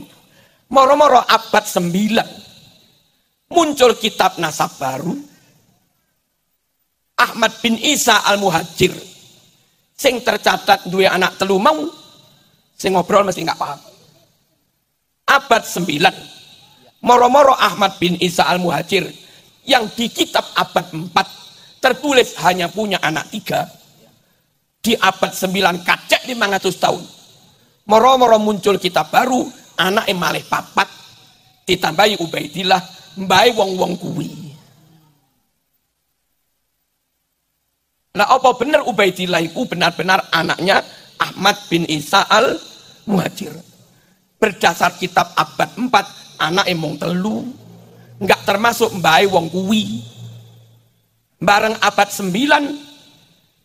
Moro-moro abad 9 muncul kitab nasab baru. Ahmad bin Isa Al-Muhajir sing tercatat duwe anak telu mau sing ngobrol mesti nggak paham. Abad 9 moro-moro Ahmad bin Isa Al-Muhajir yang di kitab abad 4 tertulis hanya punya anak 3. Di abad 9 kacek 500 tahun moro-moro muncul kitab baru, anak malih 4 ditambahi Ubaidillah, mbae wong-wong kuwi. Lah apa bener Ubaidillah itu benar-benar anaknya Ahmad bin Isa Al-Muhajir. Berdasar kitab abad 4 anak emong telu, enggak termasuk mbae wong kuwi. Bareng abad 9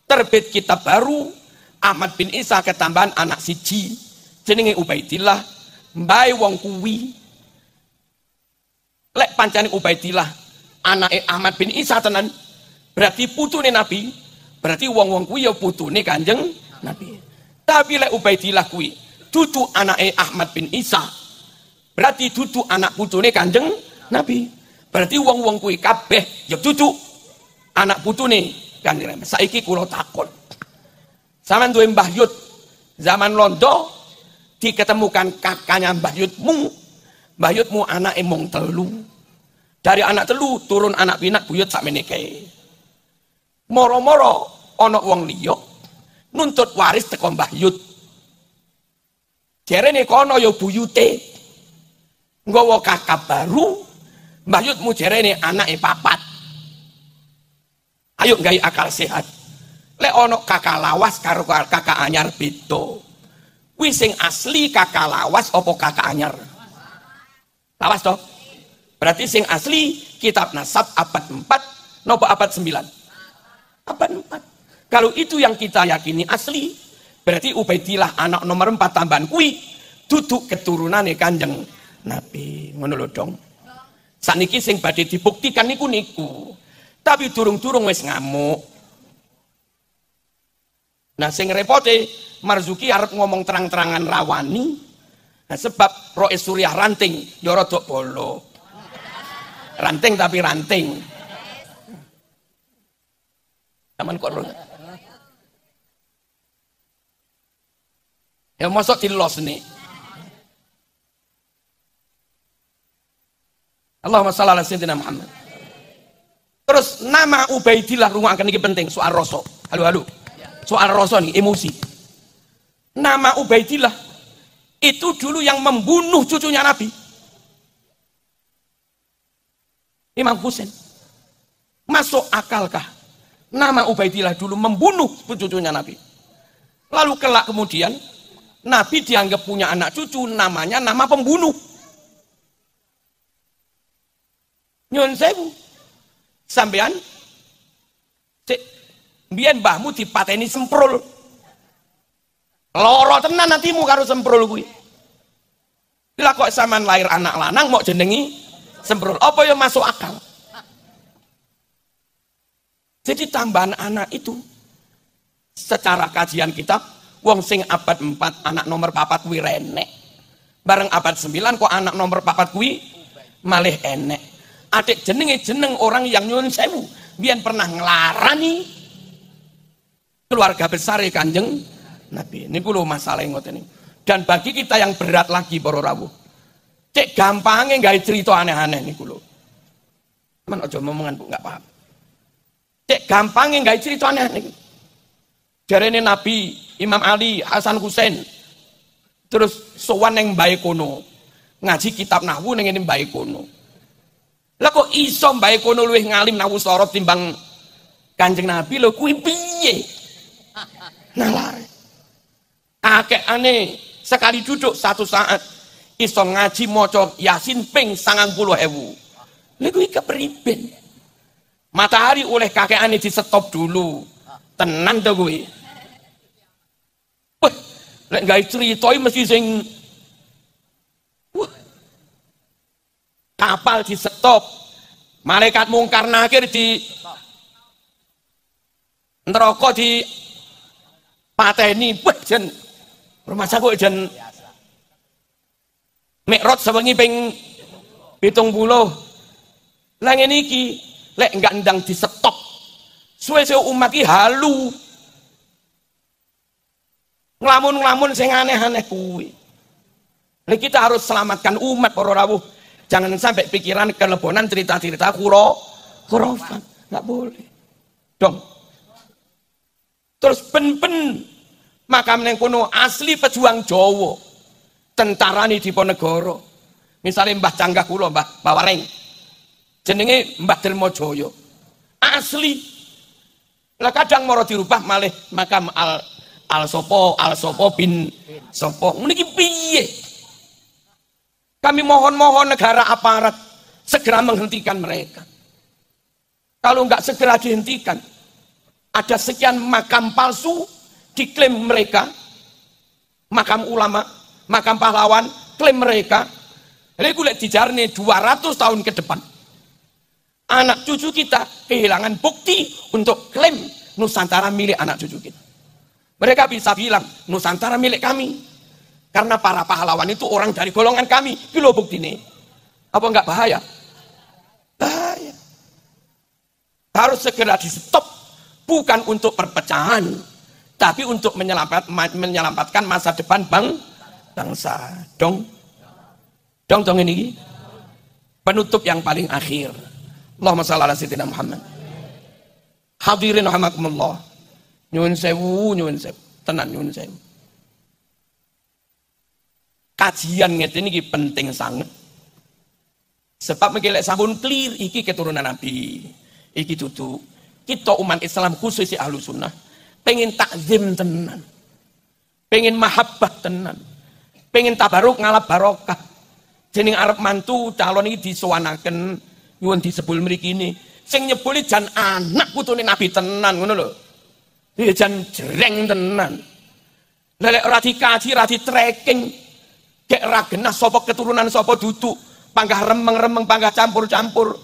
terbit kitab baru, Ahmad bin Isa ketambahan anak siji jenenge Ubaidillah, mbae wong kuwi. Lek pancane Ubaidillah anake Ahmad bin Isa tenan, berarti putune Nabi, berarti wong-wong kuwi ya putune Kanjeng Nabi. Tapi lek Ubaidillah kuwi dudu anake Ahmad bin Isa, berarti dudu anak putune Kanjeng Nabi. Berarti wong-wong kuwi kabeh ya dudu anak putune Kanjeng Nabi. Saiki kula takon, sampean duwe Mbah Yud zaman londo diketemukan kakaknya Mbah Yudmu. Mbah Yudmu anake mung telu. Dari anak telu turun anak pinak buyut sakmene kae. Moro-moro ana wong liya nuntut waris teko Mbah Yud. Jarene kono ya buyute nggawa kakap baru Mbah Yud mujarene anake papat. Ayo gawe akal sehat. Lek ono kakak lawas karo kakak anyar beda. Kuwi sing asli kakak lawas apa kakak anyar? Lawas toh? Berarti sing asli kitab nasab abad 4 nopo abad 9? Abad 4. Kalau itu yang kita yakini asli, berarti Ubaidillah anak nomor 4 tambahan kuwi duduk keturunane Kanjeng Nabi. Ngono lho dong. Saniki sing badhe dibuktikan niku. Tapi durung-durung wis ngamuk. Nah sing repote Marzuki arep ngomong terang-terangan rawani. Nah, sebab roe Suriah ranting ya rada bolo. Ranting tapi ranting. Taman kok ya mosok dilos nih. Allahumma shalli ala sayyidina Muhammad. Terus nama Ubaidillah rungokaken iki penting soal rasa. Halo. Soal rasa nih emosi. Nama Ubaidillah itu dulu yang membunuh cucunya Nabi. Imam Husain. Masuk akalkah nama Ubaidillah dulu membunuh cucunya Nabi? Lalu kelak kemudian Nabi dianggap punya anak cucu, namanya nama pembunuh. Nyun sewu. Sampean cek mbiyen mbahmu dipateni semprul. Loro tenan nantimu karo semprul kuwi. Lah kok sampean lahir anak lanang mau jenengi semprul. Apa ya masuk akal? Jadi tambahan anak itu secara kajian kitab wong sing abad 4 anak nomor 4 kuwi renek. Bareng abad 9 kok anak nomor 4 kuwi malih enek. Adik jeneng orang yang nyuwun sewu biyen pernah nglarani keluarga besar Kanjeng Nabi. Niku lho masalah ngoten niku. Dan bagi kita yang berat lagi para rawuh. Cek gampange gawe cerita aneh-aneh niku lho. Men aja momongan Bu enggak paham. Cek gampange gawe cerita aneh-aneh. Jarene Nabi, Imam Ali, Hasan Husain. Terus sowan ning mbae kono. Ngaji kitab nahwu ning ngene mbae kono. Lah kok iso mbae kono luwih ngalim nahwu sorot timbang Kanjeng Nabi lho kuwi piye? Nalar. Akeh-ane sekali duduk satu saat iso ngaji maca Yasin ping 90.000. Lha kuwi kepriben? Matahari oleh kakekane di stop dulu. Tenan to kuwi. Wah, lek gawe crita mesti sing kapal di stop, malaikat mungkar nakir di neraka di pateni, jen rumah saku jen mikrot sewengi ping 70. Lah ngene iki lek enggak ndang di stop, suwe-suwe umat iki halu. Nglamun-nglamun sing aneh-aneh kuwi. Lek kita harus selamatkan umat para rawuh. Jangan sampai pikiran kelebonan cerita-cerita khurafat. Nggak boleh. Dong. Terus ben-ben makam neng kono asli pejuang Jawa. Tentara nih di Ponegoro. Misalnya Mbah Canggah kula, Mbah Bawareng. Jenenge Mbah Dermojaya. Asli. Lah kadang moro dirubah malih makam al sopo bin sopo. Niki piye? Kami mohon-mohon negara aparat segera menghentikan mereka. Kalau enggak segera dihentikan, ada sekian makam palsu diklaim mereka, makam ulama, makam pahlawan, klaim mereka. Ini kulit dijarne 200 tahun ke depan. Anak cucu kita kehilangan bukti untuk klaim Nusantara milik anak cucu kita. Mereka bisa bilang Nusantara milik kami. Karena para pahlawan itu orang dari golongan kami. Bilo bukti ini. Apa enggak bahaya? Bahaya. Harus segera di stop. Bukan untuk perpecahan. Tapi untuk menyelamatkan masa depan bangsa. Dong ini. Penutup yang paling akhir. Allahumma shalli ala sayyidina Muhammad. Hadirin rahimakumullah. Nyuwun sewu. Tenan nyuwun sewu. Kajian ngeten iki penting sangat. Sebab menggelek sampun clear iki keturunan Nabi. Iki dudu. Kita umat Islam khusus Ahlus Sunnah pengen takzim tenan. Pengen mahabbah tenan. Pengen tabaruk ngalap barokah. Jeneng arep mantu calon iki disowanaken nyuwun disebul mriki ini. Sing nyebuli jan anak putune Nabi tenan ngono lho. Jan jreng tenan. Lelek ora dikaji, ora di-tracking. Gek ra genah sapa keturunan sapa dudu. Panggah remeng-remeng, panggah campur-campur.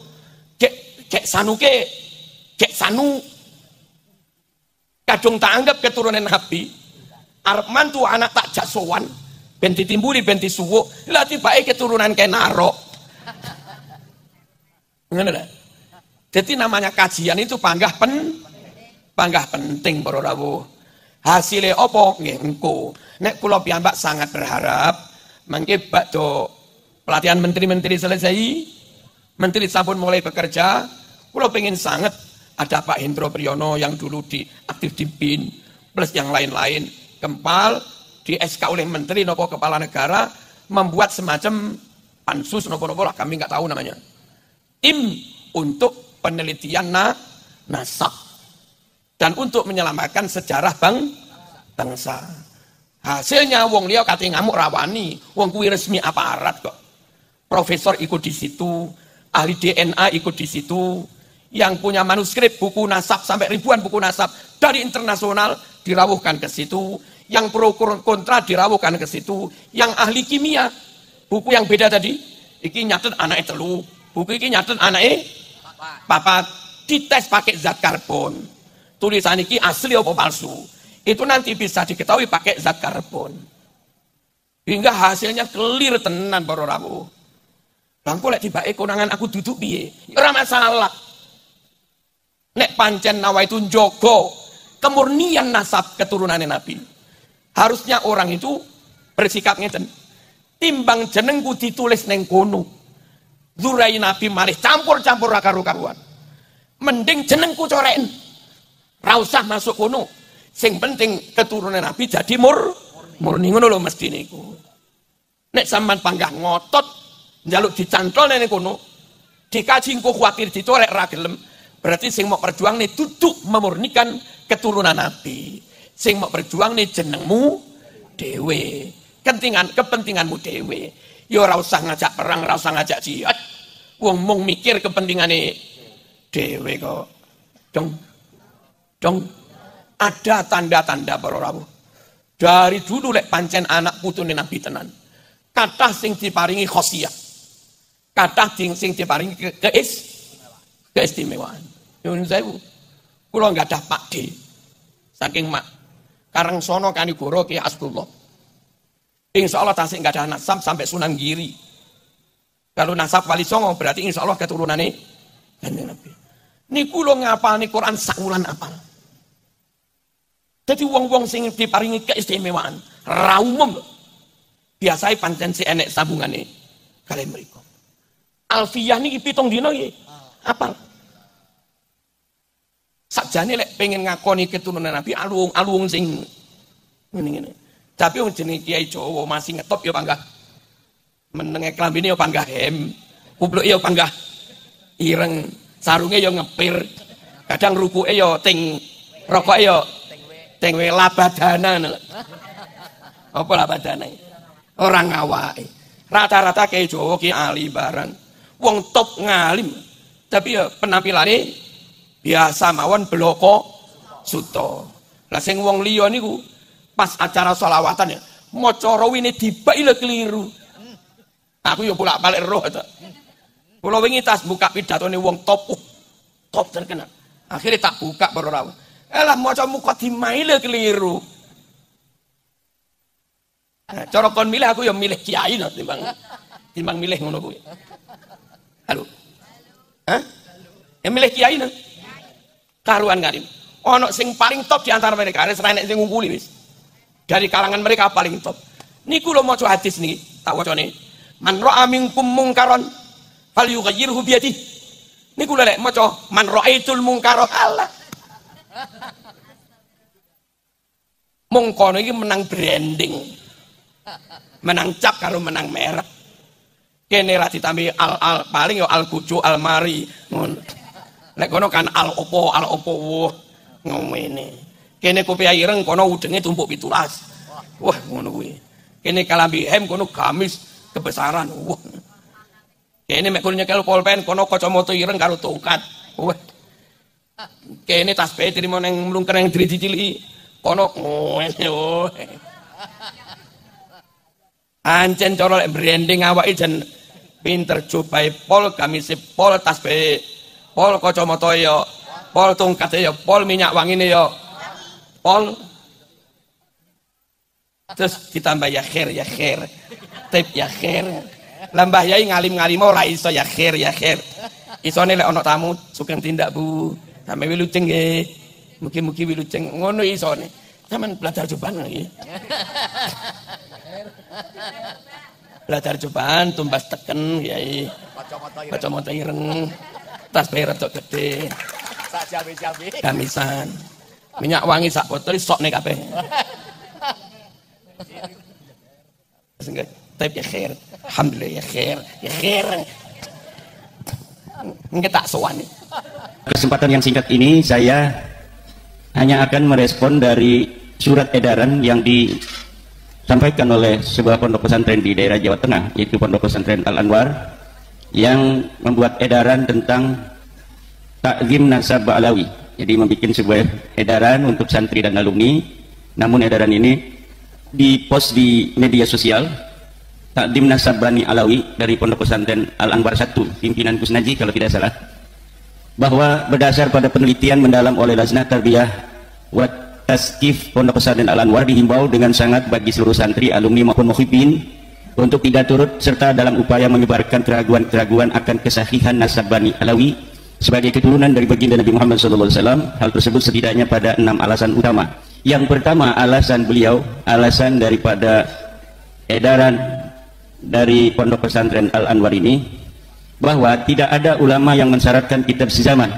Gek sanuke, gek sanu. Kadung tak anggap keturunan Nabi. Arep mantu anak tak jak sowan. Ben ditimbuli, ben disuwuk. Lah tibake keturunan kenaro. Ngono lho. Jadi namanya kajian itu panggah penting para rawuh. Hasilnya apa? Nggih engko. Nek kula piyambak sangat berharap mangke bakdo pelatihan menteri-menteri selesai, menteri sampun mulai bekerja, kula pengen sangat ada Pak Hendro Priyono yang dulu aktif di BIN plus yang lain-lain kempal di SK oleh menteri nopo kepala negara membuat semacam pansus nopo-nopo lah kami nggak tahu namanya. Tim untuk penelitian nasab dan untuk menyelamatkan sejarah bangsa. Hasilnya wong liya kate ngamuk rawani, wong kuwi resmi aparat kok. Profesor ikut di situ, ahli DNA ikut di situ, yang punya manuskrip buku nasab sampai ribuan buku nasab dari internasional dirawuhkan ke situ, yang pro kontra dirawuhkan ke situ, yang ahli kimia, buku yang beda tadi, iki nyatet anake telu, buku iki nyatet anake papat, dites pakai zat karbon. Tulisan iki asli apa palsu? Itu nanti bisa diketahui pakai zat karbon. Hingga hasilnya clear tenan para rawuh. Bangku lek tibake konangan aku duduk piye? Ya ora masalah. Nek pancen nawa itu njogo kemurnian nasab keturunan Nabi. Harusnya orang itu bersikap ngeten. Timbang jenengku ditulis neng kono. Zurai Nabi malih campur-campur ra karu-karuan. Mending jenengku coreken. Ra usah masuk kono. Sing penting keturunan Nabi jadi murni ngono lho mesti niku. Nek sampean panggah ngotot njaluk dicantol nene kono, dikaji engko kuwatir ditolek ra gelem, berarti sing mau perjuang nih duduk memurnikan keturunan Nabi. Sing mau berjuang nih jenengmu dewe, kepentinganmu dewe. Ya ora usah ngajak perang, ora usah ngajak jihad. Wong mung mikir kepentingane dewe kok. Dong. Ada tanda-tanda para rawuh. Dari dulu lek pancen anak putune Nabi tenan. Kathah sing diparingi khosiyah. Kathah sing diparingi keistimewaan. Nyuwun sewu. Kula nggadah pakde. Saking mak Karangsono Kanigoro Ki Asdullah. Insyaallah tasik nggadah nasab sampai Sunan Giri. Kalau nasab Wali Songo berarti insyaallah keturunane Kanjeng Nabi. Niku lho ngapalne Quran sak wulan apal. Jadi wong-wong sing diparingi keistimewaan, ra umum lho. Biasane pancen si enek sambungane kalian mriku. Alfiyah niki 7 dina nggih. Apal. Sakjane lek pengen ngakoni keturunan Nabi alung-alung sing ngene-ngene. Tapi wong jenenge Kiai Jawa masih ngetop ya panggah. Menenge klambine ya panggah hem. Kupluke ya panggah ireng, sarunge ya ngepir. Kadang rukuke ya ting rokoke ya tengwe labadana. Apa labadana? Orang awake. Rata-rata Kiai Jawa ki ali barang. Wong top ngalim. Tapi ya penampilane biasa mawon bloko suto. Lah sing wong liya niku pas acara sholawatan ya maca rawine dibaki lho keliru. Aku ya bolak-balik roh to. Kula wingi tas buka pidatone wong top terkenal. Akhirnya tak buka para rawuh. Elah maca mukadimah lho keliru. Cara kon milih aku ya milih kiai no timbang milih ngono kuwi. Halo. Hah? Milih kiai no. Karuan karim. Ono sing paling top di antara mereka, ada serenek sing ngumpuli wis. Dari kalangan mereka paling top. Niku lho maca hadis niki, tak wacane. Man ra'a minkum mungkaron falyughayyirhu bi yadihi. Niku lho lek maca man ra'aitul mungkara Allah. Mongkono iki menang branding. Menang cap karo menang merek. Kene ra ditambahi al paling ya al bujuk al mari ngono. Nek kono kan al opo ngene. Kene kopi ireng kono udenge tumpuk 17. Wah ngono kuwi. Kene kalambi hem kono gamis kebesaran. Wah. Kene mek kono nyekel pulpen kono kacamata ireng karo tongkat. Wah. Kene tasbih trimo ning mlungker ning driji ciliki. Kono ngene oh. Ancen cara lek branding awake jen pinter jubahe pol, gamise pol, tasbih pol, kacamata ya pol, tongkate ya pol, minyak wangine ya pol. Terus ditambah ya khair, tip ya khair. Lambah yai ngalim-ngalim ora iso ya khair. Isone lek ana tamu sugeng tindak Bu. Sampe wilujeng nggih. Mugi-mugi wilujeng ngono isone. Sampeyan belajar cobaan nggih. Belajar cobaan tumbas teken yai. Kacamata ireng. Tas bayar rada gede. Sak jabe-jabe. Gamisan. Minyak wangi sak botol sokne kabeh. Tapi ya khair. Alhamdulillah ya khair. Nggak tak sowan. Kesempatan yang singkat ini saya hanya akan merespon dari surat edaran yang disampaikan oleh sebuah pondok pesantren di daerah Jawa Tengah, yaitu Pondok Pesantren Al Anwar, yang membuat edaran tentang takzim nasab alawi. Jadi membuat sebuah edaran untuk santri dan alumni. Namun edaran ini dipost di media sosial, takdim nasab Bani Alawi dari Pondok Pesantren Al Anwar 1, pimpinan Gus Naji kalau tidak salah, bahwa berdasar pada penelitian mendalam oleh Lajnah Tarbiyah wa Taskif Pondok Pesantren Al Anwar, dihimbau dengan sangat bagi seluruh santri, alumni maupun muhibbin untuk tidak turut serta dalam upaya menyebarkan keraguan-keraguan akan kesahihan nasab Bani Alawi sebagai keturunan dari baginda Nabi Muhammad SAW. Hal tersebut setidaknya pada 6 alasan utama. Yang pertama, alasan daripada edaran dari Pondok Pesantren Al Anwar ini, bahwa tidak ada ulama yang mensyaratkan kitab sezaman.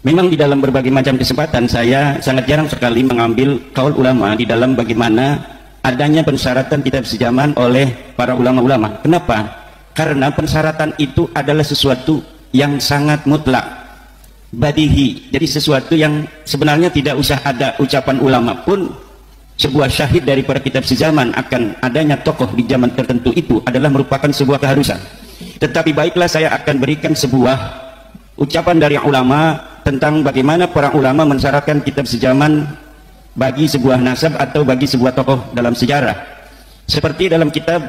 Memang di dalam berbagai macam kesempatan saya sangat jarang sekali mengambil kaul ulama di dalam bagaimana adanya pensyaratan kitab sezaman oleh para ulama-ulama. Kenapa? Karena pensyaratan itu adalah sesuatu yang sangat mutlak, badihi. Jadi sesuatu yang sebenarnya tidak usah ada ucapan ulama pun, sebuah syahid daripada kitab sezaman akan adanya tokoh di zaman tertentu itu adalah merupakan sebuah keharusan. Tetapi baiklah, saya akan berikan sebuah ucapan dari ulama tentang bagaimana para ulama mensyaratkan kitab sezaman bagi sebuah nasab atau bagi sebuah tokoh dalam sejarah. Seperti dalam kitab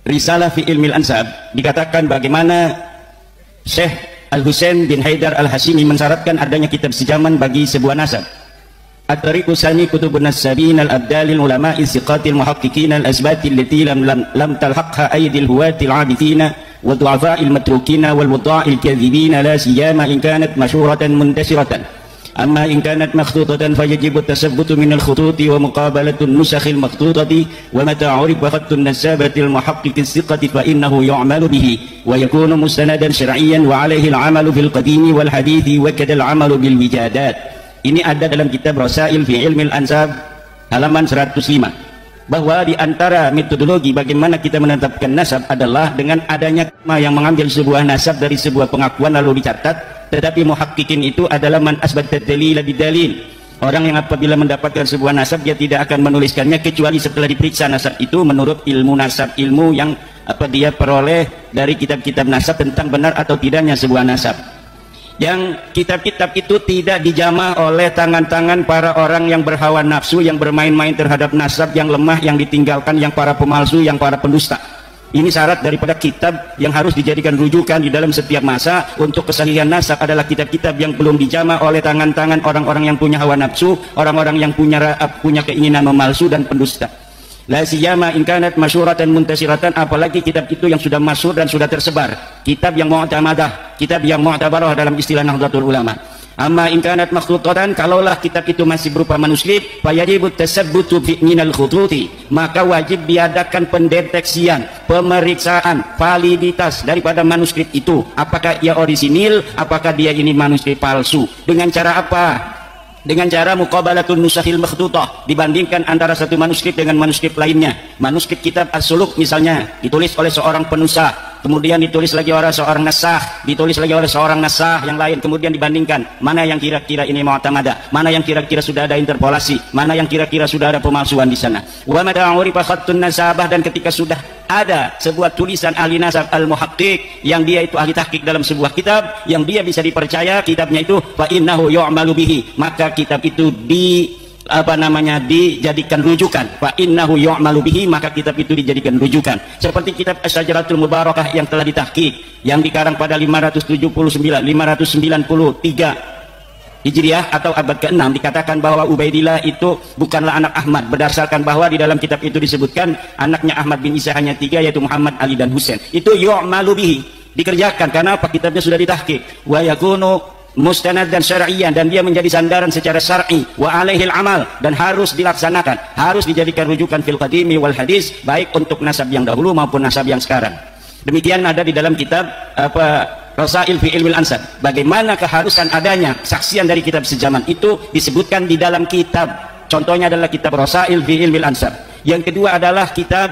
Risalah fi Ilmil Ansab dikatakan bagaimana Syekh Al-Husain bin Haidar Al-Hashimi mensyaratkan adanya kitab sezaman bagi sebuah nasab. At-tariqu sani kutubun nasabin al-abdalil ulama'i siqatil muhaqqiqin al-azbatil lati lam talhaqha aydil huwatil abithina wa du'afa'il matrukina wal mudha'il kadhibina la siyama in kanat mashhuratan muntashiratan. Amma in kanat makhtutatan fayajibu tasabbutu min al-khututi wa muqabalatu an-nusakh al-makhtutati wa mata 'urifa khattu an-nasabati al-muhaqqiq as-siqati fa innahu yu'malu bihi wa yakunu mustanadan syar'iyyan wa 'alayhi al-'amalu fil qadimi wal hadithi wa kadha al-'amalu bil wijadat. Ini ada dalam kitab Rasail fi Ilmil Ansab halaman 105, bahwa di antara metodologi bagaimana kita menetapkan nasab adalah dengan adanya yang mengambil sebuah nasab dari sebuah pengakuan lalu dicatat. Tetapi muhaqqiqin itu adalah man asbata dalil bidalil. Orang yang apabila mendapatkan sebuah nasab dia tidak akan menuliskannya kecuali setelah diperiksa nasab itu menurut ilmu nasab, ilmu yang dia peroleh dari kitab-kitab nasab tentang benar atau tidaknya sebuah nasab. Yang kitab-kitab itu tidak dijamah oleh tangan-tangan para orang yang berhawa nafsu, yang bermain-main terhadap nasab, yang lemah, yang ditinggalkan, yang para pemalsu, yang para pendusta. Ini syarat daripada kitab yang harus dijadikan rujukan di dalam setiap masa untuk kesahihan nasab adalah kitab-kitab yang belum dijamah oleh tangan-tangan orang-orang yang punya hawa nafsu, orang-orang yang punya keinginan memalsu dan pendusta. La siyama in kanat masyhuratan muntasiratan, apalagi kitab itu yang sudah masyhur dan sudah tersebar, kitab yang mu'tamadah, kitab yang mu'tabarah dalam istilah Nahdlatul Ulama. Amma in kanat makhtutatan, kalaulah kitab itu masih berupa manuskrip, fayajibu tasabbutu minal khututi, maka wajib diadakan pendeteksian, pemeriksaan validitas daripada manuskrip itu, apakah ia orisinil, apakah dia ini manuskrip palsu. Dengan cara apa? dengan cara muqabalatun nusakhil makhtutah, dibandingkan antara satu manuskrip dengan manuskrip lainnya. Manuskrip kitab As-Suluk misalnya ditulis oleh seorang penusah, kemudian ditulis lagi oleh seorang nasah, ditulis lagi oleh seorang nasah yang lain, kemudian dibandingkan mana yang kira-kira ini mu'tamada, mana yang kira-kira sudah ada interpolasi, mana yang kira-kira sudah ada pemalsuan di sana. Wa mata urifa khattun nasabah, dan ketika sudah ada sebuah tulisan ahli nasab al-muhaqqiq yang dia itu ahli tahqiq dalam sebuah kitab yang dia bisa dipercaya kitabnya itu, fa innahu yu'malu bihi, maka kitab itu dijadikan rujukan. Fa innahu yu'malu bihi, maka kitab itu dijadikan rujukan. Seperti kitab Asy-Syajaratul Mubarakah yang telah ditahqiq, yang dikarang pada 593 Hijriah atau abad ke-6, dikatakan bahwa Ubaidillah itu bukanlah anak Ahmad, berdasarkan bahwa di dalam kitab itu disebutkan anaknya Ahmad bin Isa hanya 3, yaitu Muhammad, Ali, dan Husain. Itu yu'malu bihi, dikerjakan karena apa? Kitabnya sudah ditahqiq. Wa yakunu mustanad dan syar'iyan, dan dia menjadi sandaran secara syar'i, wa alaihil amal, dan harus dilaksanakan, harus dijadikan rujukan fil qadimi wal hadis, baik untuk nasab yang dahulu maupun nasab yang sekarang. Demikian ada di dalam kitab Rasail fi Ilmil Ansab, bagaimana keharusan adanya kesaksian dari kitab sejaman itu disebutkan di dalam kitab. Contohnya adalah kitab Rasail fi Ilmil Ansab. Yang kedua adalah kitab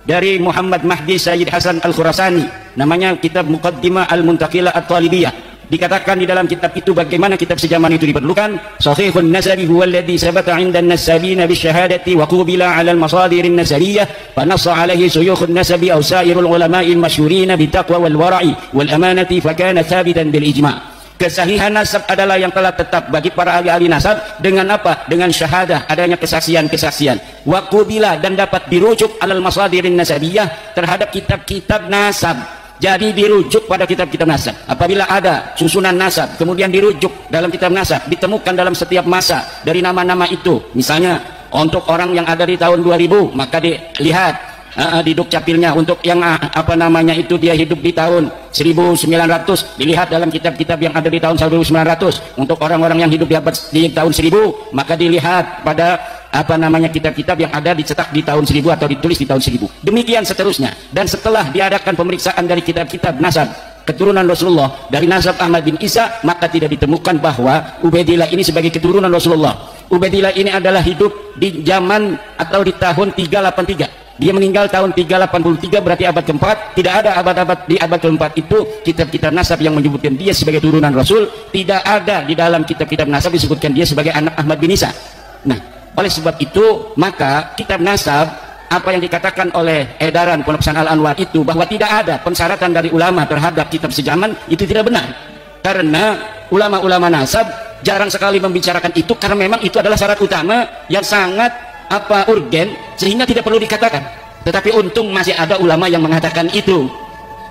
dari Muhammad Mahdi Sayyid Hasan Al-Khurasani, namanya kitab Muqaddimah Al-Muntaqilah At-Talibiyah. Dikatakan di dalam kitab itu bagaimana kitab sejaman itu diperlukan. Sahihun nasabi huwa alladhi sabata 'inda an-nasabina bisyahadati wa qubila 'ala al-masadir an-nasabiyah fa nassa 'alaihi suyukhun nasabi aw sa'irul ulama'i al-masyhurin bitaqwa wal wara'i wal amanati fa kana thabitan bil ijma'. Kesahihan nasab adalah yang telah tetap bagi para ahli-ahli nasab dengan apa? Dengan syahadah, adanya kesaksian-kesaksian. Wa qubila, dan dapat dirujuk 'alal masadir an-nasabiyah, terhadap kitab-kitab nasab. Jadi dirujuk pada kitab-kitab nasab. Apabila ada susunan nasab kemudian dirujuk dalam kitab nasab, ditemukan dalam setiap masa dari nama-nama itu. Misalnya untuk orang yang ada di tahun 2000, maka dilihat di dukcapilnya. Untuk yang itu dia hidup di tahun 1900, dilihat dalam kitab-kitab yang ada di tahun 1900. Untuk orang-orang yang hidup di tahun 1000, maka dilihat pada kitab-kitab yang ada dicetak di tahun 1000 atau ditulis di tahun 1000. Demikian seterusnya. Dan setelah diadakan pemeriksaan dari kitab-kitab nasab keturunan Rasulullah dari nasab Ahmad bin Isa, maka tidak ditemukan bahwa Ubaidillah ini sebagai keturunan Rasulullah. Ubaidillah ini adalah hidup di zaman atau di tahun 383. Dia meninggal tahun 383, berarti abad keempat. Tidak ada abad-abad di abad keempat itu kitab-kitab nasab yang menyebutkan dia sebagai turunan Rasul. Tidak ada di dalam kitab-kitab nasab disebutkan dia sebagai anak Ahmad bin Isa. Nah, oleh sebab itu maka kitab nasab, apa yang dikatakan oleh edaran Pondok Pesantren Al-Anwar itu, bahwa tidak ada pensyaratan dari ulama terhadap kitab sejaman, itu tidak benar. Karena ulama-ulama nasab jarang sekali membicarakan itu, karena memang itu adalah syarat utama yang sangat urgen, sehingga tidak perlu dikatakan. Tetapi untung masih ada ulama yang mengatakan itu.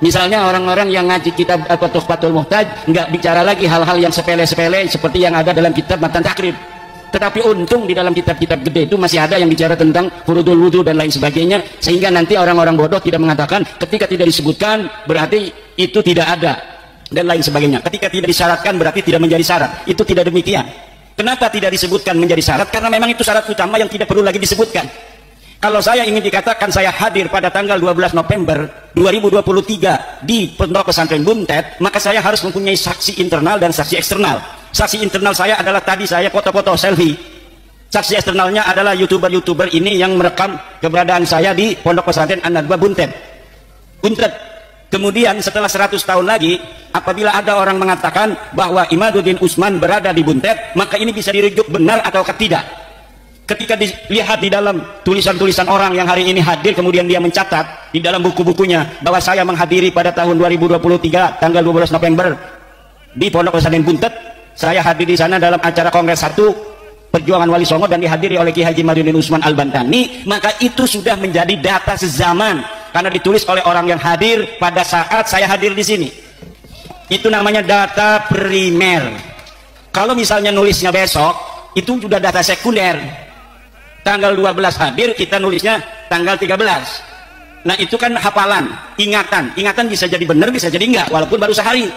Misalnya orang-orang yang ngaji kitab Tuhfatul Muhtaj nggak bicara lagi hal-hal yang sepele-sepele seperti yang ada dalam kitab Matan Takrib. Tetapi untung di dalam kitab-kitab gede itu masih ada yang bicara tentang furudul wudu dan lain sebagainya, sehingga nanti orang-orang bodoh tidak mengatakan ketika tidak disebutkan berarti itu tidak ada dan lain sebagainya. Ketika tidak disyaratkan berarti tidak menjadi syarat. Itu tidak demikian. Kenapa tidak disebutkan menjadi syarat? Karena memang itu syarat utama yang tidak perlu lagi disebutkan. Kalau saya ingin dikatakan saya hadir pada tanggal 12 November 2023 di Pondok Pesantren Buntet, maka saya harus mempunyai saksi internal dan saksi eksternal. Saksi internal saya adalah tadi saya foto-foto selfie. Saksi eksternalnya adalah YouTuber-YouTuber ini yang merekam keberadaan saya di Pondok Pesantren An-Nadwa Buntet. Kemudian setelah 100 tahun lagi, apabila ada orang mengatakan bahwa Imaduddin Usman berada di Buntet, maka ini bisa dirujuk benar atau tidak. Ketika dilihat di dalam tulisan-tulisan orang yang hari ini hadir, kemudian dia mencatat di dalam buku-bukunya bahwa saya menghadiri pada tahun 2023 tanggal 12 November di Pondok Pesantren Buntet. Saya hadir di sana dalam acara Kongres 1 Perjuangan Wali Songo dan dihadiri oleh Ki Haji Imaduddin Usman Al-Bantani, maka itu sudah menjadi data sezaman karena ditulis oleh orang yang hadir pada saat saya hadir di sini. Itu namanya data primer. Kalau misalnya nulisnya besok, itu sudah data sekunder. Tanggal 12 hadir, kita nulisnya tanggal 13. Nah, itu kan hafalan, ingatan. Ingatan bisa jadi benar, bisa jadi enggak, walaupun baru sehari.